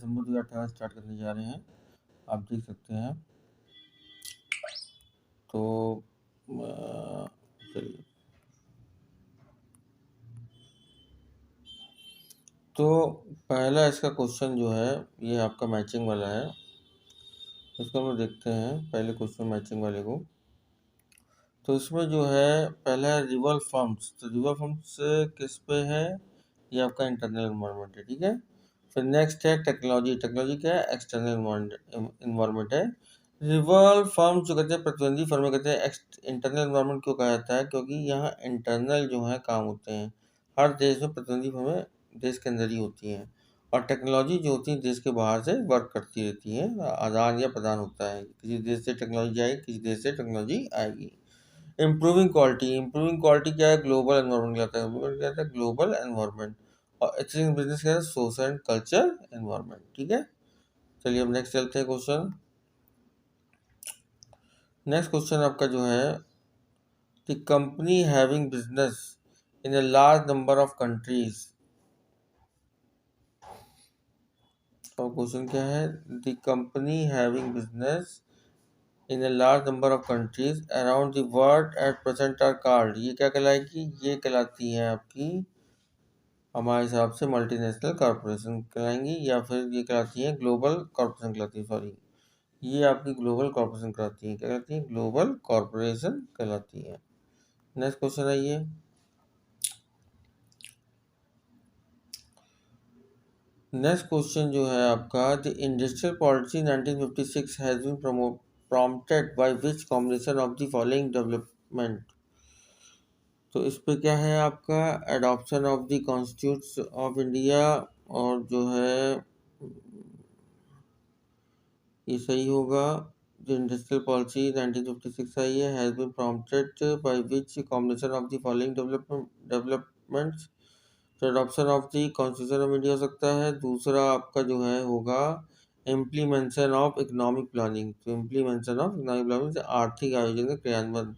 दिसंबर 2018 start करने जा रहे हैं, आप देख सकते हैं। तो चलिए, तो पहला इसका क्वेश्चन जो है ये आपका मैचिंग वाला है, इसको हम देखते हैं पहले क्वेश्चन मैचिंग वाले को। तो इसमें जो है पहला है रिवल फर्म्स। तो रिवल फर्म्स किस पे है, ये आपका इंटरनल एनवायरनमेंट है, ठीक है। फिर नेक्स्ट है टेक्नोलॉजी। टेक्नोलॉजी क्या है, एक्सटर्नल एनवायरनमेंट है। रिवल फर्म जो कहते हैं प्रतिद्वंदी फर्म कहते हैं। इंटरनल एनवायरनमेंट क्यों कहा जाता है, क्योंकि यहाँ इंटरनल जो है काम होते हैं। हर देश में प्रतिद्वंदी फर्में देश के अंदर ही होती हैं, और टेक्नोलॉजी जो होती है देश के बाहर से वर्क करती रहती है, आदान या प्रदान होता है, किसी देश से टेक्नोलॉजी आएगी, किसी देश से टेक्नोलॉजी आएगी। इम्प्रूविंग क्वालिटी क्या है, ग्लोबल एनवायरनमेंट कहता है, ग्लोबल एनवायरनमेंट। और एथिकल बिजनेस क्या है, सोशल एंड कल्चर एनवायरनमेंट, ठीक है। चलिए अब नेक्स्ट चलते हैं क्वेश्चन। नेक्स्ट क्वेश्चन आपका जो है, the company having business in a large number of countries. और क्वेश्चन क्या है, the company having business in a large number of countries around the world at present are called. ये क्या कहलाएगी, ये कहलाती है आपकी हमारे हिसाब से मल्टीनेशनल कॉरपोरेशन कहलाएंगी, या फिर ये कहलाती है ग्लोबल कॉरपोरेशन कहलाती है, सॉरी ये आपकी ग्लोबल कॉरपोरेशन कहलाती है, क्या कहलाती है, ग्लोबल कॉरपोरेशन कहलाती है। नेक्स्ट क्वेश्चन है ये, नेक्स्ट क्वेश्चन जो है आपका, the industrial policy 1956 has been prompted by which combination of the following development। तो इस पे क्या है आपका, adoption of the constitution of India, और जो है ये सही होगा। जो इंडस्ट्रियल पॉलिसी 1956 आई है, has been prompted by which combination of the following developments. तो adoption of the constitution of India हो सकता है। दूसरा आपका जो है होगा इम्प्लीमेंशन ऑफ इकोनॉमिक प्लानिंग। तो इम्प्लीमेंशन ऑफ इकोनॉमिक प्लानिंग से आर्थिक आयोजन का क्रियान्वयन।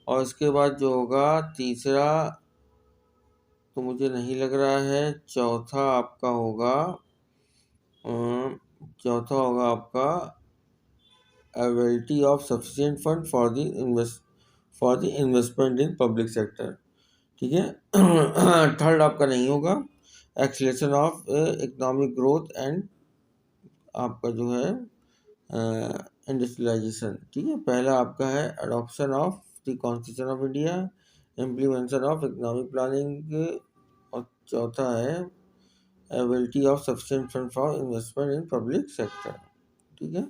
और इसके बाद जो होगा तीसरा, तो मुझे नहीं लग रहा है। चौथा आपका होगा आपका availability of sufficient fund for the investment in public sector, ठीक है। थर्ड आपका नहीं होगा, acceleration of economic growth and आपका जो है इंडस्ट्रियलाइजेशन, ठीक है। पहला आपका है adoption of the constitution of India, implementation of economic planning, और चौथा है availability of sufficient fund for investment in public sector, ठीक है।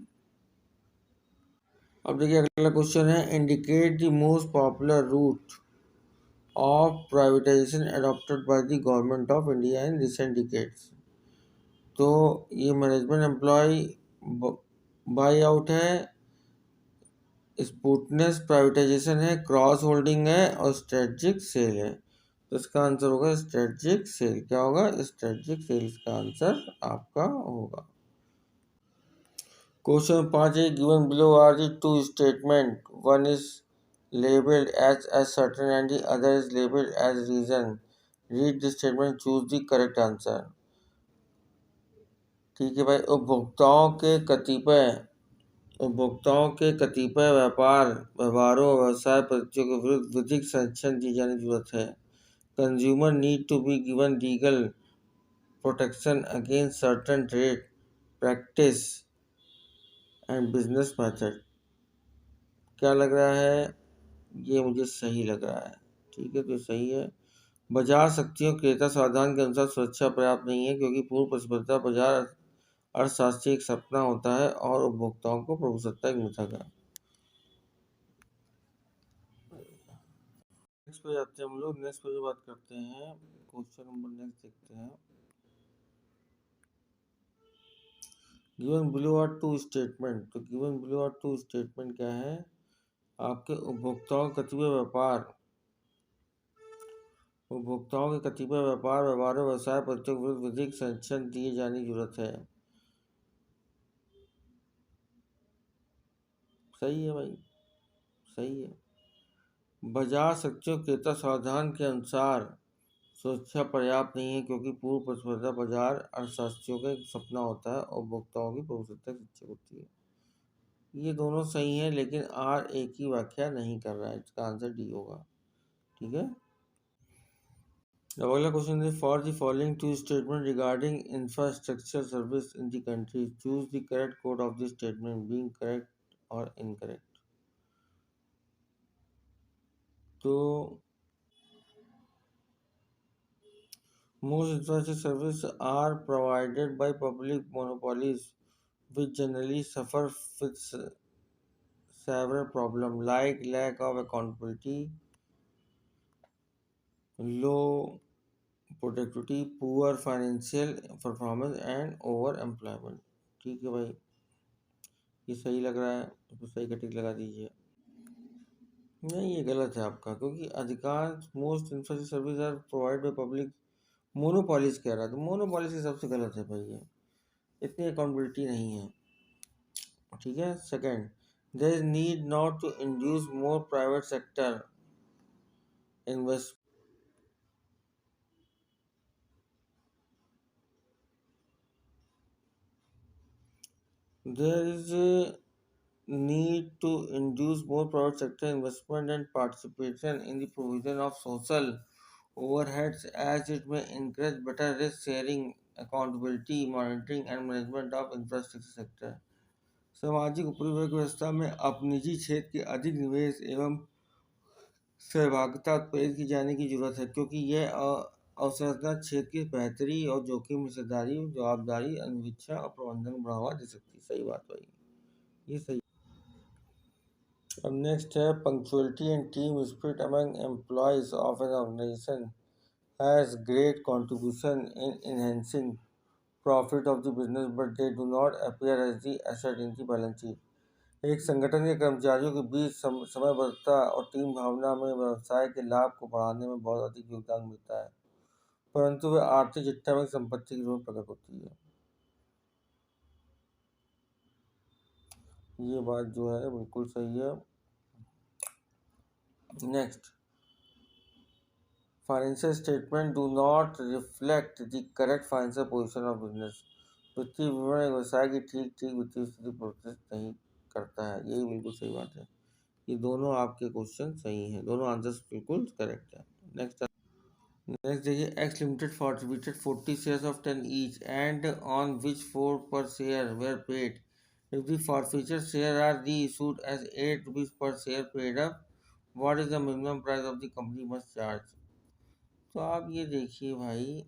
अब देखिए अगला क्वेश्चन है, indicate the most popular route of privatisation adopted by the government of India in recent decades. तो ये मैनेजमेंट एम्प्लॉय बाई आउट है, स्पूटनेस प्राइवेटाइजेशन है, क्रॉस होल्डिंग है, और स्ट्रेटजिक सेल है। तो इसका आंसर होगा स्ट्रेटजिक सेल। क्या होगा, स्ट्रेटजिक सेल इसका आंसर आपका होगा। क्वेश्चन 5 है, given below are the two statement, one is labeled as certain and the other is labeled as reason. Read the statement, choose the correct answer, ठीक है भाई। उपभोक्ताओं के कतिपय व्यवहारों व्यवसाय पद्धतियों के विरुद्ध विधिक संरक्षण दी जाने की जरूरत है। Consumer need to be given legal protection against certain trade practice and business method. क्या लग रहा है, ये मुझे सही लग रहा है, ठीक है, तो सही है। बाजार शक्तियों क्रेता सावधान के अनुसार सुरक्षा पर्याप्त नहीं है, क्योंकि पूर्ण प्रतिस्पर्धा बाजार अर्थशास्त्री एक सपना होता है और उपभोक्ताओं को प्रभुसत्ता एक मिथक है। नेक्स्ट पे जाते हैं हम लोग, नेक्स्ट पे बात करते हैं, क्वेश्चन नंबर नेक्स्ट देखते हैं। Given below are two statement. तो given below are two statement क्या है, आपके उपभोक्ताओं के कतिपय व्यवहारों व्यवसाय पद्धतियों के विरुद्ध विधिक संरक्षण दिए जाने की जरूरत है। सही है भाई, सही है। बाजार शक्तियों क्रेता सावधान के अनुसार सुरक्षा पर्याप्त नहीं है क्योंकि पूर्व प्रतिस्पर्धा बाजार अर्थशास्त्रियों का एक सपना होता है और उपभोक्ताओं की भविष्यता शिक्षा होती है। ये दोनों सही है, लेकिन आर एक ही व्याख्या नहीं कर रहा है। इसका आंसर डी होगा। ठीक है। अब अगला क्वेश्चन है, for the following two statement regarding infrastructure service in the country choose the correct code of the statement being correct और इनकरेक्ट। तो most infrastructure services are provided by public monopolies which generally suffer with several problems like lack of accountability, low productivity, poor financial performance and over employment। ठीक है भाई, ये सही लग रहा है तो सही का टिक लगा दीजिए। नहीं, ये गलत है आपका, क्योंकि अधिकांश most infrastructure service are provide by public monopolies कह रहा है, तो मोनोपॉलीज के हिसाब से गलत है भाई। ये इतनी अकाउंटेबिलिटी नहीं है। ठीक है। Second, there is need not to induce more private sector invest. There is need to induce more private sector investment and participation in the provision of social overheads, as it may encourage better risk sharing, accountability, monitoring and management of infrastructure sector। सामाजिक उपयोगी व्यवस्था में अब निजी क्षेत्र के अधिक निवेश एवं सहभागिता उत्प्रेरित की जाने की जरूरत है, क्योंकि यह अवसंरचना क्षेत्र की बेहतरी और जोखिम हिस्सेदारी, जवाबदारी, अनुवीक्षा और प्रबंधन को बढ़ावा दे सकती है। सही बात भाई, ये सही। अब नेक्स्ट है, punctuality and team spirit among employees of an organisation has great contribution in enhancing profit of the business but they do not appear as the asset in the balance sheet. एक संगठन के कर्मचारियों के बीच समयबद्धता और team भावना में व्यवसाय के लाभ को बढ़ाने में बहुत अधिक योगदान मिलता है, परंतु वे आर्थिक चिट्ठा में संपत्ति के रूप में प्रकट होती है। ये बात जो है बिल्कुल सही है। Next, financial statement do not reflect the correct financial position of business. वित्तीय विवरण एक व्यवसाय की ठीक ठीक वित्तीय स्थिति प्रदर्शित नहीं करता है। यही बिल्कुल सही बात है। ये दोनों आपके क्वेश्चन सही हैं, दोनों आंसर्स बिल्कुल करेक्ट है। नेक्स्ट देखिए, X limited forfeited 40 shares of 10 each and on which 4 per share were paid. If the forfeiture share are reissued as 8 rupees per share paid up, what is the minimum price of the company must charge. तो आप ये देखिए भाई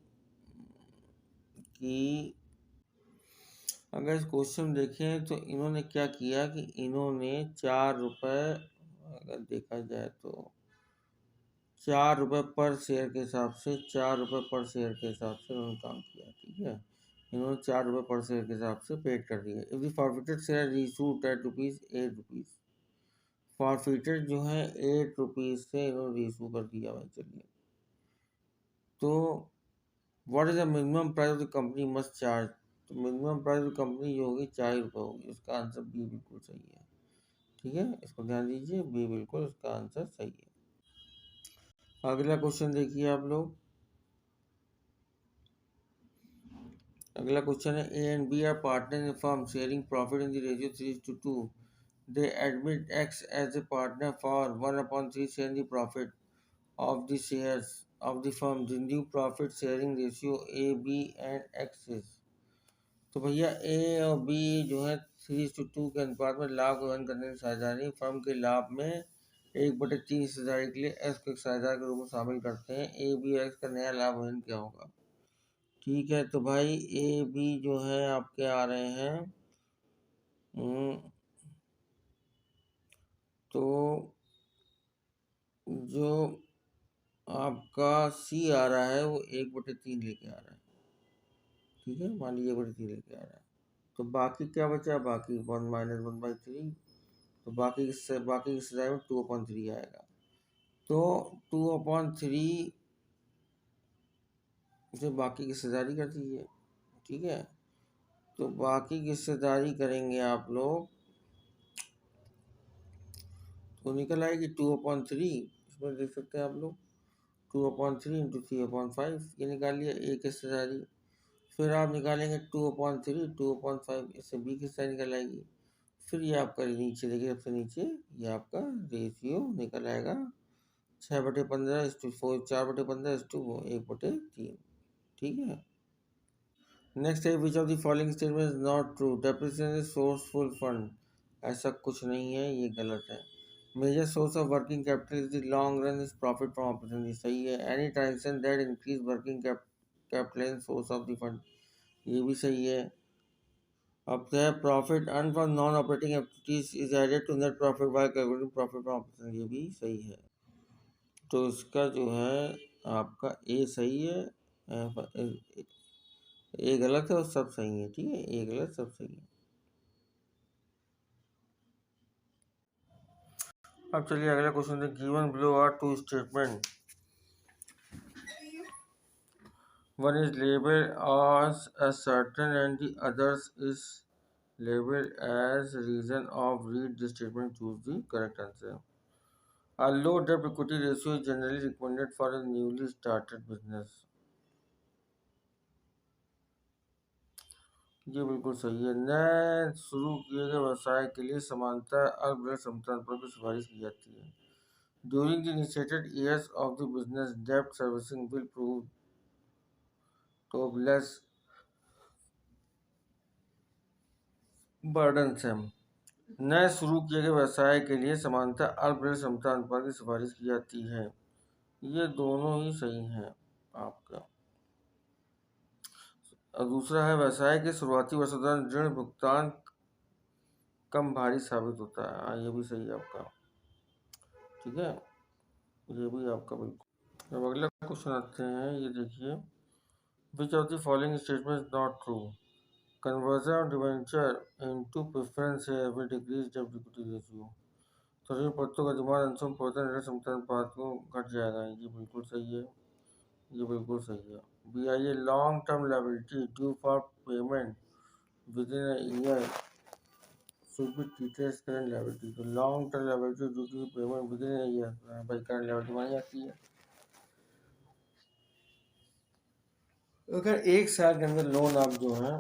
कि अगर इस question देखें तो इन्होंने क्या किया कि इन्होंने 4 रुपये, अगर देखा जाए तो 4 रुपये पर शेयर के हिसाब से, 4 रुपये पर शेयर के हिसाब से उन्होंने काम किया। ठीक है, इन्होंने 4 रुपये पर शेयर के हिसाब से पेड कर दिया। If the forfeited share reissued at rupees 8 rupees, forfeited जो है 8 रुपीज से इन्होंने रीशू कर दिया भाई। चलिए, तो what is the minimum price of the company must charge. तो मिनिमम प्राइस ऑफ कंपनी जो होगी 4 रुपये होगी। उसका आंसर बी बिल्कुल सही है। ठीक है, इसको ध्यान दीजिए, बी बिल्कुल उसका आंसर सही है। अगला क्वेश्चन देखिए आप लोग। अगला क्वेश्चन है, A and B are partner in firm sharing profit in the ratio 3:2। They admit X as a partner for 1/3 share in the profit of the shares of the firm। The new profit sharing ratio A, B and X is। तो भैया ए और B जो है 3:2 के अनुपात में लाभ ग्रहण करने की साझेदारी फर्म के लाभ में 1/3 हिस्सेदारी के लिए एक्स को एक साझेदार के रूप में शामिल करते हैं। ए बी एक्स का नया लाभ ग्रहण क्या होगा। ठीक है, तो भाई ए बी जो है आपके आ रहे हैं, तो जो आपका सी आ रहा है वो 1/3 लेके आ रहा है। ठीक है, मान लीजिए 1/3 लेके आ रहा है, तो बाकी क्या बचा, बाकी 1 - 1/3, तो बाकी की हिस्सेदारी में 2/3 आएगा। तो 2/3 से बाकी की हिस्सेदारी कर दीजिए। ठीक है, तो बाकी की हिस्सेदारी करेंगे आप लोग तो निकल आएगी 2/3। इसमें देख सकते हैं आप लोग 2/3 इंटू 3/5 ये निकाल लिया ए की हिस्सेदारी। फिर आप निकालेंगे 2/3 2/5 इससे बी की हिस्सेदारी निकल आएगी। फिर ये आपका नीचे देखिए सबसे नीचे ये आपका रेशियो निकल आएगा 6/15 4/15 1/3। ठीक है। नेक्स्ट है which of the following statement is not true. Depreciation source of fund, ऐसा कुछ नहीं है, ये गलत है। Major source of working capital is the long run is profit from operation, ये सही है। Any transaction that increase working capital in source of the fund, ये भी सही है। अब क्या है profit earn from non operating activities is added to net profit while calculating profit from operation, ये भी सही है। तो इसका जो है आपका ए सही है, ए गलत है और सब सही है। ठीक है, ए गलत सब सही है। अब चलिए अगला क्वेश्चन है given below are two statement, one is labeled as certain and the others is labeled as reason of read the statement, choose the correct answer. A low debt equity ratio is generally recommended for a newly started business, ये बिल्कुल सही है। नए शुरू किए गए व्यवसाय के लिए समानता अल्पदर समतल पर भी सिफारिश की जाती है। During the initiated years of the business डेब्ट सर्विसिंग विल प्रूव तो लेस बर्डनसम। नए शुरू किए गए व्यवसाय के लिए समानता अल्पदर समता अनुपात की सिफारिश की जाती है, ये दोनों ही सही हैं आपका। और दूसरा है व्यवसाय के शुरुआती वर्षों दौरान ऋण भुगतान कम भारी साबित होता है, ये भी सही है आपका। ठीक है, ये भी आपका बिल्कुल। अब अगला क्वेश्चन आते हैं, ये देखिए विच of the following statement is not true. Conversion of debenture into preference share will decrease डेब्ट इक्विटी रेशियो, तो ऋण पत्रों का डिमांड अंशों परिवर्तन ऋण समता अनुपात को घट जाएगा, ये बिल्कुल सही है, ये बिल्कुल सही है। B I a long term liability due for payment within a year should be treated as current liability, तो long term liability due to payment within a year भाई करंट लायबिलिटी मानी जाती है। अगर एक साल के अंदर लोन आप जो है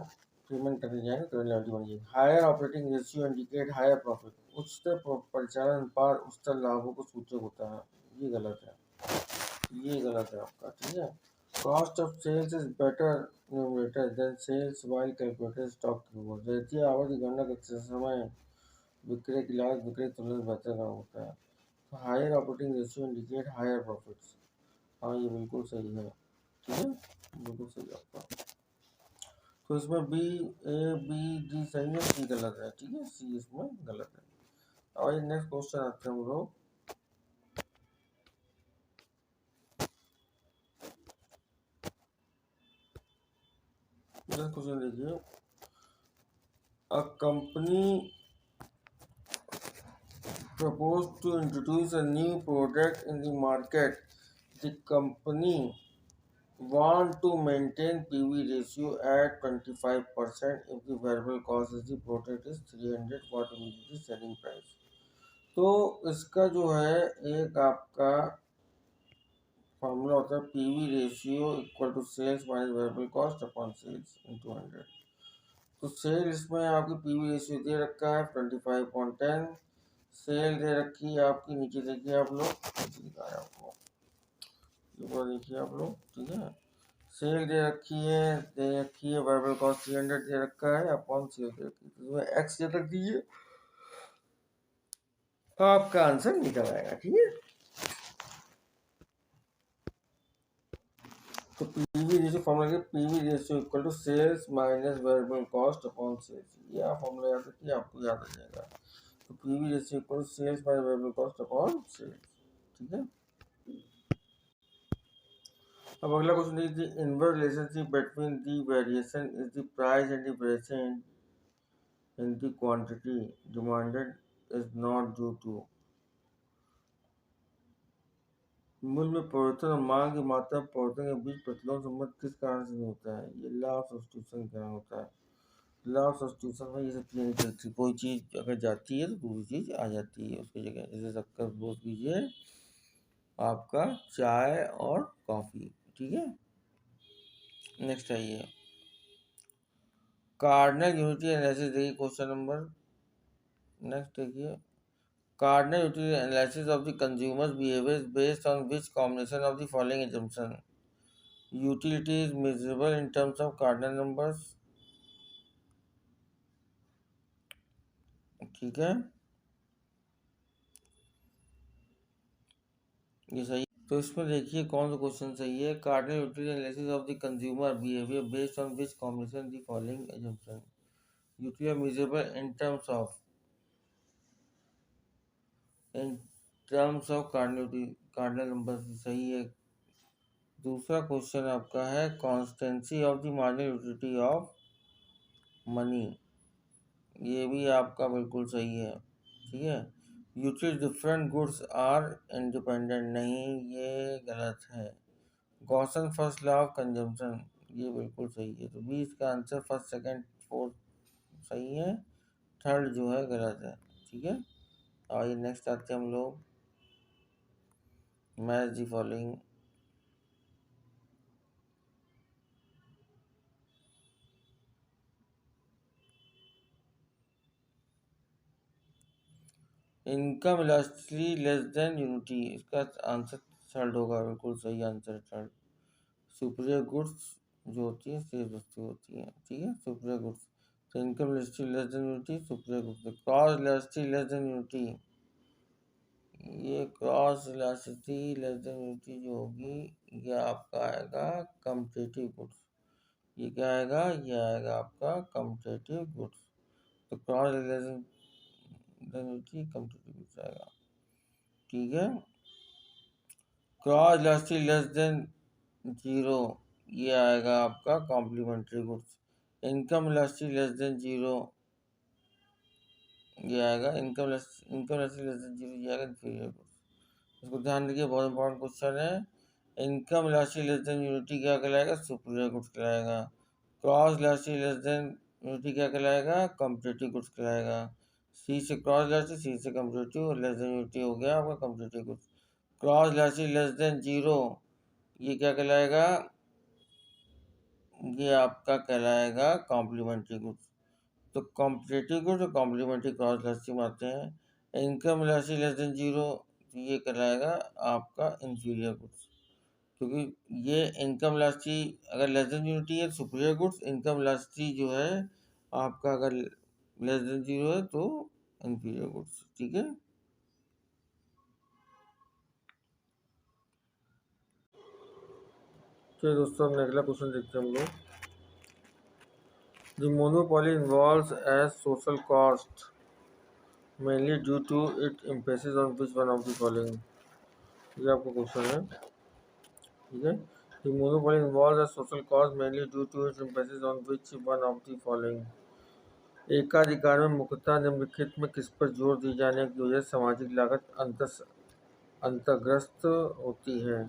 पेमेंट करने जाएंगे तो लायबिलिटी बन जाएगी। Higher operating ratio indicate higher profit, उच्चतर परिचालन अनुपात उच्चतर लाभों को सूचक होता है, ये गलत है, ये गलत है आपका। ठीक है, cost of sales is better numerator than sales while calculated stock reward, रहती आवक की गणना करते समय विक्रय की लागत विक्रय की तुलना में बेहतर काम होता है। तो higher operating ratio indicate higher profits, हाँ ये बिल्कुल सही है। ठीक है, बिल्कुल सही आपका। तो इसमें बी ए बी डी सही है, सी गलत है। ठीक है, सी इसमें गलत है। और नेक्स्ट क्वेश्चन आते हैं हम लोग, नेक्स्ट क्वेश्चन देखिए a company proposed to introduce a new product in the market. The company want to maintain PV ratio at 25% if the variable cost of the product is 300, what will be the selling price। तो इसका जो है एक आपका formula होता है PV ratio equal to sales minus variable cost upon sales into 100। तो cell इसमें आपकी पीवी रेशियो दे रखा है 25.10, सेल दे रखी है आपकी नीचे देखिए आप लोग, दिखाया आपको ऊपर देखिए आप लोग। ठीक है, सेल दे रखी है वेरिएबल कॉस्ट 300 दे रखा है अपॉन सेल दे रखी है, तो एक्स दे रख दीजिए, आपका आंसर निकल आएगा। ठीक है, तो पीवी रेशियो फॉर्मूला के PV ratio equal to sales minus variable cost upon sales, ये आप फॉर्मूला याद रखिए, आपको याद आ जाएगा। तो PV ratio equal to sales minus variable cost upon sales. ठीक है, अब अगला क्वेश्चन देखिए inverse relationship between the variation is the price and the variation in the quantity demanded is not due to. मूल्य में परिवर्तन और मांग की मात्रा परिवर्तन के बीच प्रतिलोम संबंध किस कारण से नहीं होता है, ये लॉ ऑफ सब्स्टिट्यूशन के कारण होता है। लॉ ऑफ सब्स्टिट्यूशन में ये सब चीज़ें नहीं चलती, कोई चीज़ अगर जाती है तो दूसरी चीज़ आ जाती है उसकी जगह। जैसे शक्कर सपोज कीजिए आपका चाय और कॉफ़ी। ठीक है, नेक्स्ट आइए, कार्डिनल यूनिटी एनालिसिस देखिए क्वेश्चन नंबर। नेक्स्ट देखिए, cardinal unity analysis of the consumers behaviour based on which combination of the following assumption. Utility is measurable in terms of cardinal numbers. ठीक है, ये सही। तो इसमें देखिए कौन सा क्वेश्चन सही है। Cardinal utility analysis of the consumer behaviour based on which combination the following assumption. Utility measurable in terms of cardinal number सही है। दूसरा क्वेश्चन आपका है constancy of the marginal utility of money, ये भी आपका बिल्कुल सही है। ठीक है, utility different goods are independent, नहीं ये गलत है। Gossen first law of consumption, ये बिल्कुल सही है। तो 20 का आंसर फर्स्ट सेकंड फोर्थ सही है, थर्ड जो है गलत है। ठीक है, और ये नेक्स्ट आते हैं हम लोग, match the following. Income elasticity less than unity, इसका आंसर थर्ड होगा, बिल्कुल सही आंसर थर्ड। सुपीरियर गुड्स जो होती है शेष वस्तु होती है। ठीक है, सुपीरियर गुड्स, तो income elasticity less than unity superior goods. Cross elasticity less than unity, ये cross elasticity less than unity जो होगी ये आपका आएगा कम्पटीटिव गुड्स। ये क्या आएगा, ये आएगा आपका कम्पटीटिव गुड्स। तो cross less than unity competitive goods आएगा। ठीक है, cross elasticity less than zero, ये आएगा आपका complementary goods. Income elasticity less than zero, ये आएगा income elasticity less than zero, ये आएगा इन्फीरियर गुड्स। इसको ध्यान रखिए, बहुत इंपॉर्टेंट क्वेश्चन है। Income elasticity less than unity क्या कहलाएगा, सुपीरियर गुड्स कहलाएगा। Cross elasticity less than unity क्या कहलाएगा, कॉम्पिटिटिव गुड्स कहलाएगा। सी से क्रॉस इलास्टिसिटी, सी से कॉम्पिटिटिव, और लेस देन यूनिटी हो गया आपका competitive goods. Cross elasticity less than zero, ये क्या कहलाएगा, ये आपका कहलाएगा कॉम्प्लीमेंट्री गुड्स। तो कॉम्पिटिटिव गुड्स और कॉम्प्लीमेंट्री क्रॉस इलास्टिसिटी में आते हैं। Income elasticity less than zero, ये कहलाएगा आपका इंफीरियर गुड्स, क्योंकि ये इनकम इलास्टिसिटी अगर लेस देन यूनिटी है सुपीरियर गुड्स, इनकम इलास्टिसिटी जो है आपका अगर लेस देन जीरो है तो इंफीरियर गुड्स। ठीक है, चलिए दोस्तों अब अगला क्वेश्चन देखते हैं हम लोग। The monopoly involves as social cost mainly due to its emphasis on which one of the following, ये आपका क्वेश्चन है। ठीक है, the monopoly involves a social cost mainly due to its emphasis on which one of the following। एकाधिकार में मुख्यतः निम्नलिखित में किस पर जोर दिए जाने की वजह से सामाजिक लागत अंतर्ग्रस्त होती है।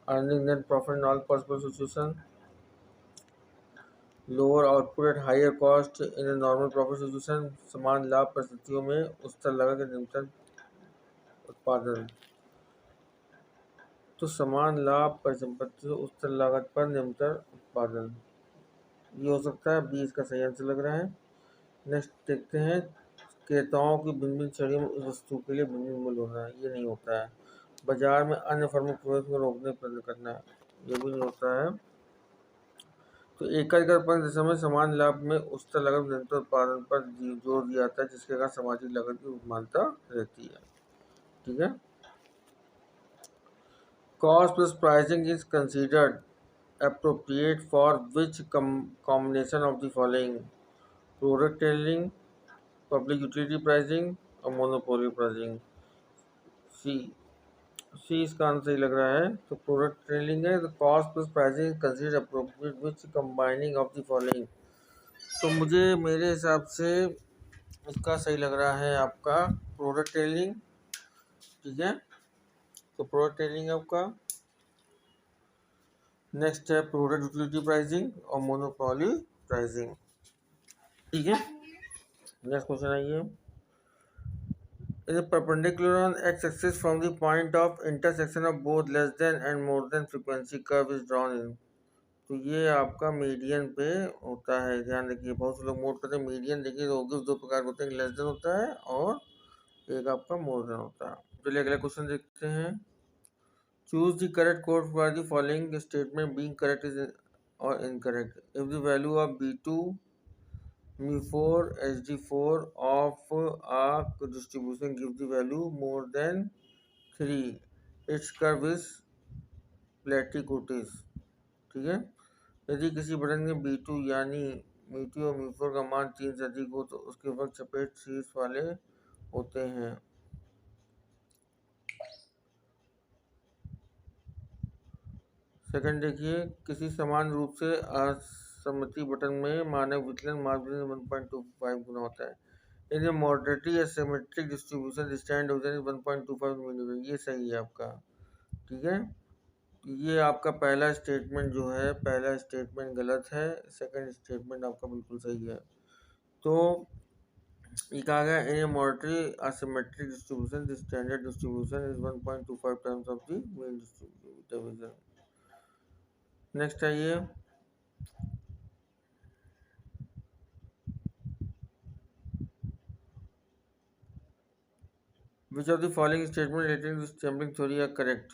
Earning net profit in all possible situation, lower output at higher cost in a normal profit situation, समान लाभ परिस्थितियों में उच्चतर लागत के निम्नतम उत्पादन। तो समान लाभ परिसंपत्ति उच्चतर लागत पर निरंतर उत्पादन, ये हो सकता है। 20 का सही आंसर लग रहा है। नेक्स्ट देखते हैं, क्रेताओं की भिन्न भिन्न श्रेणियों में उस वस्तु के लिए भिन्न भिन्न मूल्य होना, ये नहीं होता है। बाजार में अन्य फर्मों के प्रवेश को रोकने प्रयत्न करना, ये भी नहीं होता है। तो एकाधिकार पर समय समान लाभ में उच्चतर लागत निरंतर उत्पादन पर जोर दिया जाता है, जिसके कारण सामाजिक लागत की समानता रहती है। ठीक है, cost plus pricing is considered appropriate for which combination of the following: product tailoring, public utility pricing और monopoly pricing। सी सी इसका आंसर सही लग रहा है। तो प्रोडक्ट ट्रेलिंग है, तो cost plus pricing consider appropriate which combining of the following. तो मुझे मेरे हिसाब से इसका सही लग रहा है आपका प्रोडक्ट ट्रेलिंग। ठीक है, तो प्रोडक्ट ट्रेलिंग आपका। नेक्स्ट है प्रोडक्ट यूटिलिटी प्राइसिंग और मोनोपोली प्राइसिंग। ठीक है, नेक्स्ट क्वेश्चन आइए। is a perpendicular on x-axis from the point of intersection of both less than and more than frequency curve is drawn in। तो ये आपका median पे होता है, ध्यान रखिए। बहुत से लोग मोड करते हैं मीडियन, देखिए रोगिस दो प्रकार होते हैं, लेस देन होता है और एक आपका मोर देन होता है। चलिए अगला क्वेश्चन देखते हैं। Choose the correct code for the following statement being correct is और incorrect. If the value of B2 mu4 HD4 of a distribution gives the value more than 3, its curve is platycotis। ठीक है, यदि किसी button में B2 यानी mu2 और mu4 का मान 3 से अधिक हो तो उसके वक्त चपेट शीर्ष वाले होते हैं। सेकंड देखिए, किसी समान रूप से असममिति बटन में मानक विचलन मार्जिन 1.25 गुना होता है। यदि मॉडरेटली एसिमेट्रिक डिस्ट्रीब्यूशन स्टैंड हो जाए 1.25 मिलीमीटर, ये सही है आपका। ठीक है, ये आपका पहला स्टेटमेंट जो है, पहला स्टेटमेंट गलत है, सेकंड स्टेटमेंट आपका बिल्कुल सही है। तो ये कहा गया in a moderately asymmetric distribution the standard distribution is 1.25 times of the mean distribution. Next आइए, which of the following statement relating to sampling theory are correct.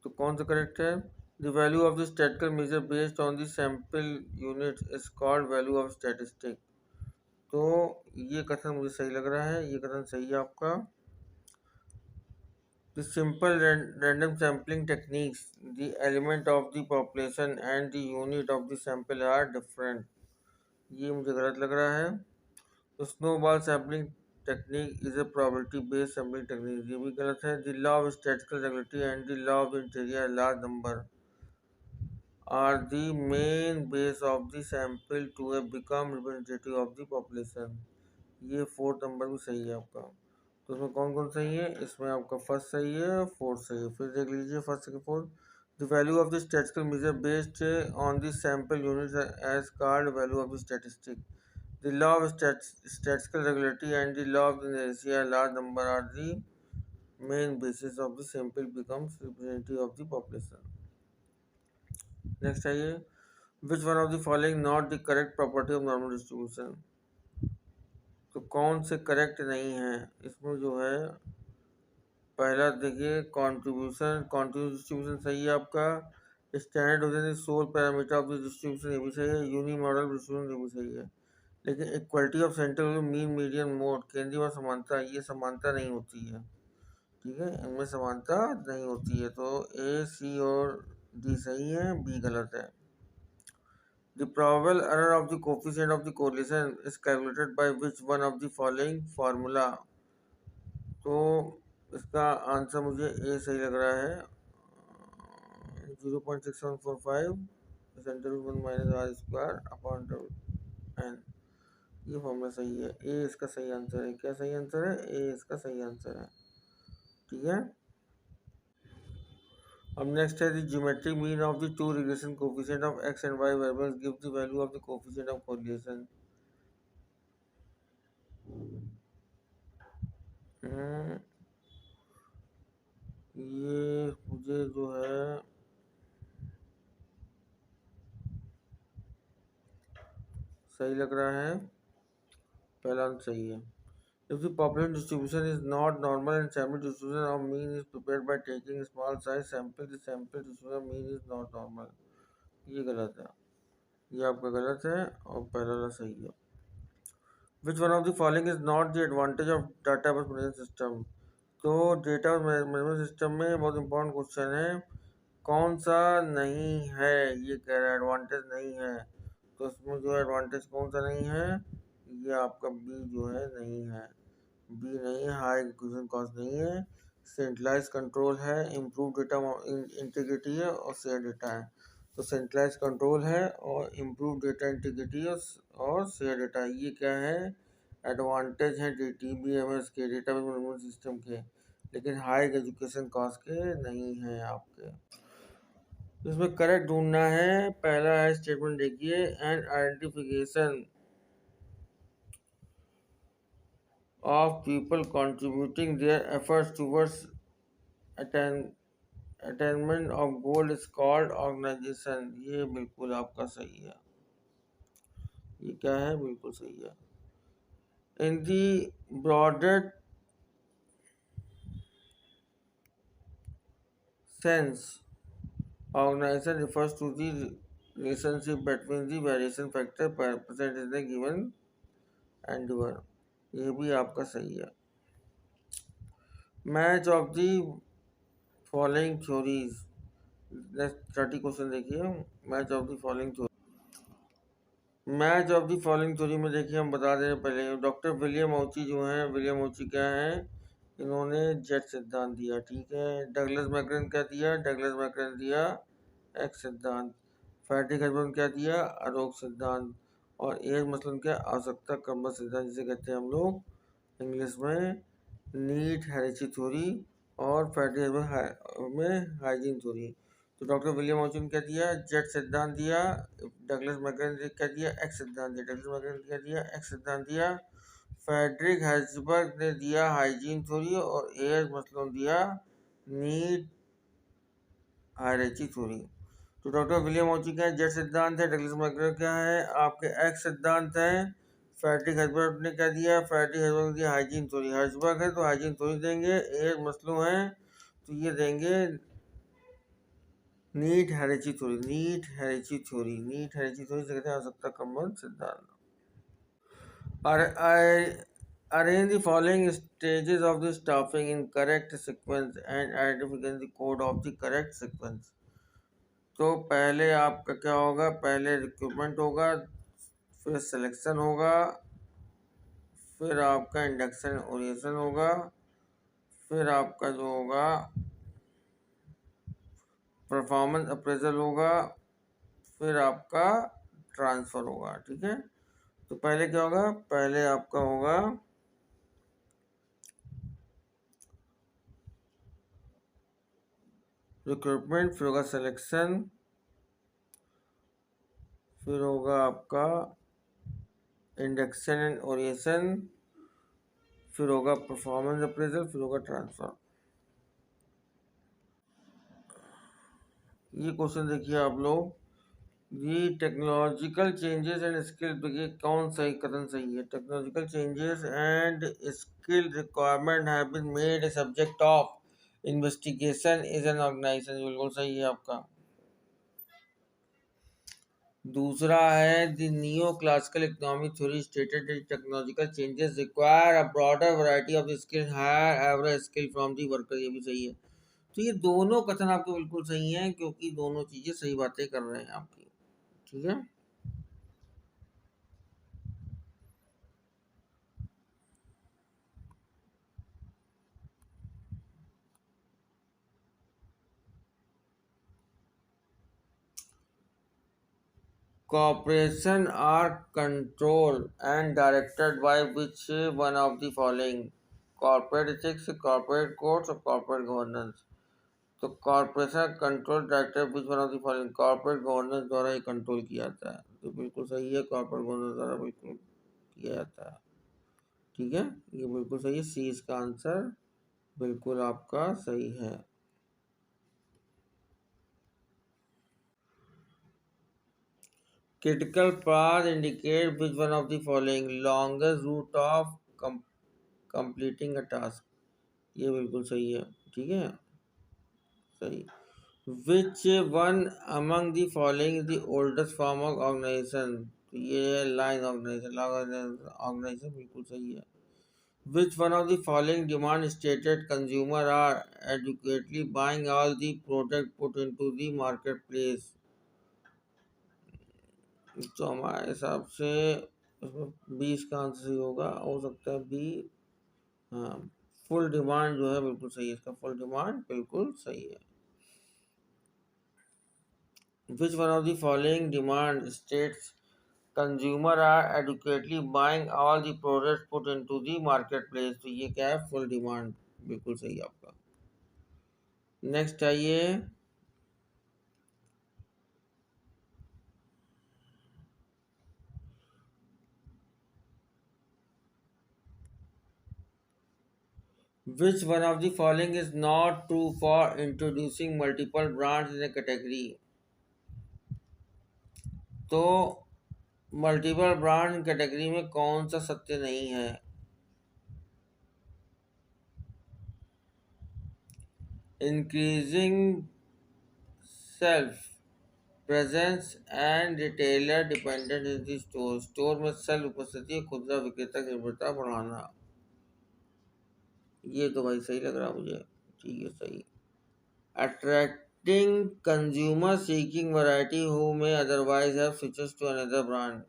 तो कौन सा करेक्ट है? The value of the statistical measure based on the sample unit is called value of statistic. तो ये कथन मुझे सही लग रहा है, ये कथन सही है आपका। The simple random sampling techniques, the element of the population and the unit of the sample are different। ये मुझे गलत लग रहा है। तो snowball sampling technique is a probability based sampling technique, ये भी गलत है। The law of statistical regularity and the law of interior large number are the main base of the sample to have become representative of the population। ये fourth number भी सही है आपका। तो इसमें कौन कौन सही है? इसमें आपका फर्स्ट सही है और फोर्थ सही है। फिर देख लीजिए first second fourth. The value of the statistical measure based on the sample unit as called value of the statistic. The law of statistical regularity and the law of inertia large number are the main basis of the sample becomes representative of the population. Next आइए, which one of the following not the correct property of normal distribution. तो कौन से correct नहीं है इसमें जो है? पहला देखिए, कॉन्ट्रीब्यूशन डिस्ट्रीब्यूशन सही है आपका। स्टैंडर्ड होने sole parameter of the distribution ये भी सही है। यूनी मॉडल डिस्ट्रीब्यूशन ये भी सही है। लेकिन equality of centre mean median mode केंद्रीय और समानता, ये समानता नहीं होती है। ठीक है, इनमें समानता नहीं होती है। तो ए, सी और डी सही है, बी गलत है। The probable error of the coefficient of the correlation is calculated by which one of the following formula। तो इसका आंसर मुझे ए सही लग रहा है, 0.6745 centre root 1 minus r square upon n, ये फॉर्मूला सही है। ए इसका सही आंसर है। क्या सही आंसर है? ए इसका सही आंसर है। ठीक है, अब नेक्स्ट है the geometric mean of the two regression coefficient of x and y variables give the value of the coefficient of correlation. ये मुझे जो है सही लग रहा है, पहला आंसर सही है। If the population distribution is not normal and sample distribution of mean is prepared by taking small size sample, the sample distribution of mean is not normal। ये गलत है, ये आपका गलत है और पहला वाला सही है। Which one of the following is not the advantage of database management system। तो डेटा मैनेजमेंट सिस्टम में बहुत इंपॉर्टेंट क्वेश्चन है, कौन सा नहीं है? ये कह रहा है एडवांटेज नहीं है। तो इसमें जो एडवांटेज कौन सा नहीं है? ये आपका बी जो है नहीं है, बी नहीं है, हाई एक्विजिशन कॉस्ट नहीं है, सेंट्रलाइज कंट्रोल है, इम्प्रूव डेटा इंटीग्रिटी है और शेयर डेटा है। तो सेंट्रलाइज कंट्रोल है और इम्प्रूव डेटा इंटीग्रिटी और शेयर डेटा, ये क्या है? एडवांटेज है DBMS के, डेटा मैनेजमेंट सिस्टम के, लेकिन हाई एजुकेशन कॉस्ट के नहीं है आपके। इसमें करेक्ट ढूंढना है। पहला है स्टेटमेंट देखिए, and identification of people contributing their efforts towards attain, attainment of goal is called organization। ये बिल्कुल आपका सही है, ये क्या है, बिल्कुल सही है। In the broader sense, organization refers to the relationship between the variation factor present in a given endeavor। ये भी आपका सही है। Match of the following theories, next 30 question देखिए। Match of the following theory, match of the following theory में देखिए हम बता दें पहले, डॉक्टर विलियम औची जो हैं, विलियम औची क्या है, इन्होंने जेट सिद्धांत दिया, ठीक है। डगलस मैकरन क्या दिया, डगलस मैकरन दिया एक्स सिद्धांत। फ्रेडरिक हर्बर्ट क्या दिया, अरोग सिद्धांत। और एयर मसलन क्या, आवश्यकता क्रमबद्ध सिद्धांत जिसे कहते हैं हम लोग इंग्लिश में नीट हेरेची थ्योरी, और फ्रेडरिक हर्बर्ट में हाइजीन थ्योरी। तो डॉक्टर विलियम ऑचिन क्या दिया, जेट सिद्धांत दिया। डगलस मैकरन ने क्या दिया, एक्स सिद्धांत दिया। डगलस मैकरन ने क्या दिया, एक्स सिद्धांत दिया। फ्रेडरिक हर्बर्ट ने दिया हाइजीन थ्योरी, और एयर मसलन दिया नीट हायरार्की थ्योरी। तो डॉक्टर विलियम ऑची क्या है, जेट सिद्धांत है। डगलस मैकरन क्या है, आपके एक्स सिद्धांत है। फ्रेडरिक हर्बर्ट ने क्या दिया, फ्रेडरिक हर्बर्ट ने दिया हाइजीन थ्योरी। हर्बर्ट है तो हाइजीन थ्योरी देंगे। एयर मसलो है तो ये देंगे need hierarchy theory. Need hierarchy theory, need hierarchy theory से कहते हैं आवश्यकता क्रमबद्ध सिद्धांत। Arrange the following stages of the staffing in correct sequence and identify the code of the correct sequence। तो पहले आपका क्या होगा, पहले रिक्रूटमेंट होगा, फिर सिलेक्शन होगा, फिर आपका इंडक्शन ओरिएशन होगा, फिर आपका जो होगा परफॉर्मेंस अप्रेजल होगा, फिर आपका ट्रांसफ़र होगा, ठीक है। तो पहले क्या होगा, पहले आपका होगा रिक्रूटमेंट, फिर होगा सिलेक्शन, फिर होगा आपका इंडक्शन एंड ओरिएशन, फिर होगा परफॉर्मेंस अप्रेजल, फिर होगा ट्रांसफ़र। ये क्वेश्चन देखिए आप लोग, ये टेक्नोलॉजिकल चेंजेस एंड स्किल, देखिए कौन सही कथन सही है। Technological changes and skill requirement have been made a subject of investigation is an organisation, बिल्कुल सही है आपका। दूसरा है the neoclassical economic theory stated that technological changes require a broader variety of skill, higher average skill from the worker, ये भी सही है। तो ये दोनों कथन आपके बिल्कुल सही हैं, क्योंकि दोनों चीज़ें सही बातें कर रहे हैं आपकी, ठीक है। Corporations are controlled and directed by which one of the following? Corporate ethics, corporate codes और corporate governance। तो corporation control director which one of the following, corporate governance द्वारा ही कंट्रोल किया जाता है। तो बिल्कुल सही है, कॉर्पोरेट गवर्नेंस द्वारा बिल्कुल किया जाता है, ठीक है। ये बिल्कुल सही है, सी इसका आंसर बिल्कुल आपका सही है। Critical path indicate which one of the following, longest route of completing a task, ये बिल्कुल सही है, ठीक है, सही। Which one among the following is the oldest form of organization, तो ये है लाइन ऑर्गेनाइजेशन, ऑर्गेनाइजेशन बिल्कुल सही है। Which one of the following demand stated consumer are adequately buying all the product put into the marketplace, तो हमारे हिसाब से उसमें 20 का आंसर सही होगा, हो सकता है बी। हाँ, फुल डिमांड जो है बिल्कुल सही है, इसका फुल डिमांड बिल्कुल सही है। Which one of the following demand states consumer are adequately buying all the products put into the market place, तो ये क्या है, फुल डिमांड, बिल्कुल सही है आपका। नेक्स्ट आइए, Which one of the following is not true for introducing multiple brands in a category? तो मल्टीपल ब्रांड कैटेगरी में कौन सा सत्य नहीं है? Increasing self presence and retailer dependent in the store, store में सेल्फ उपस्थिति खुदरा विक्रेता की निर्भरता बढ़ाना। ये तो भाई सही लग रहा मुझे, ठीक है सही। Attracting consumer seeking variety who may otherwise have switches to another brand,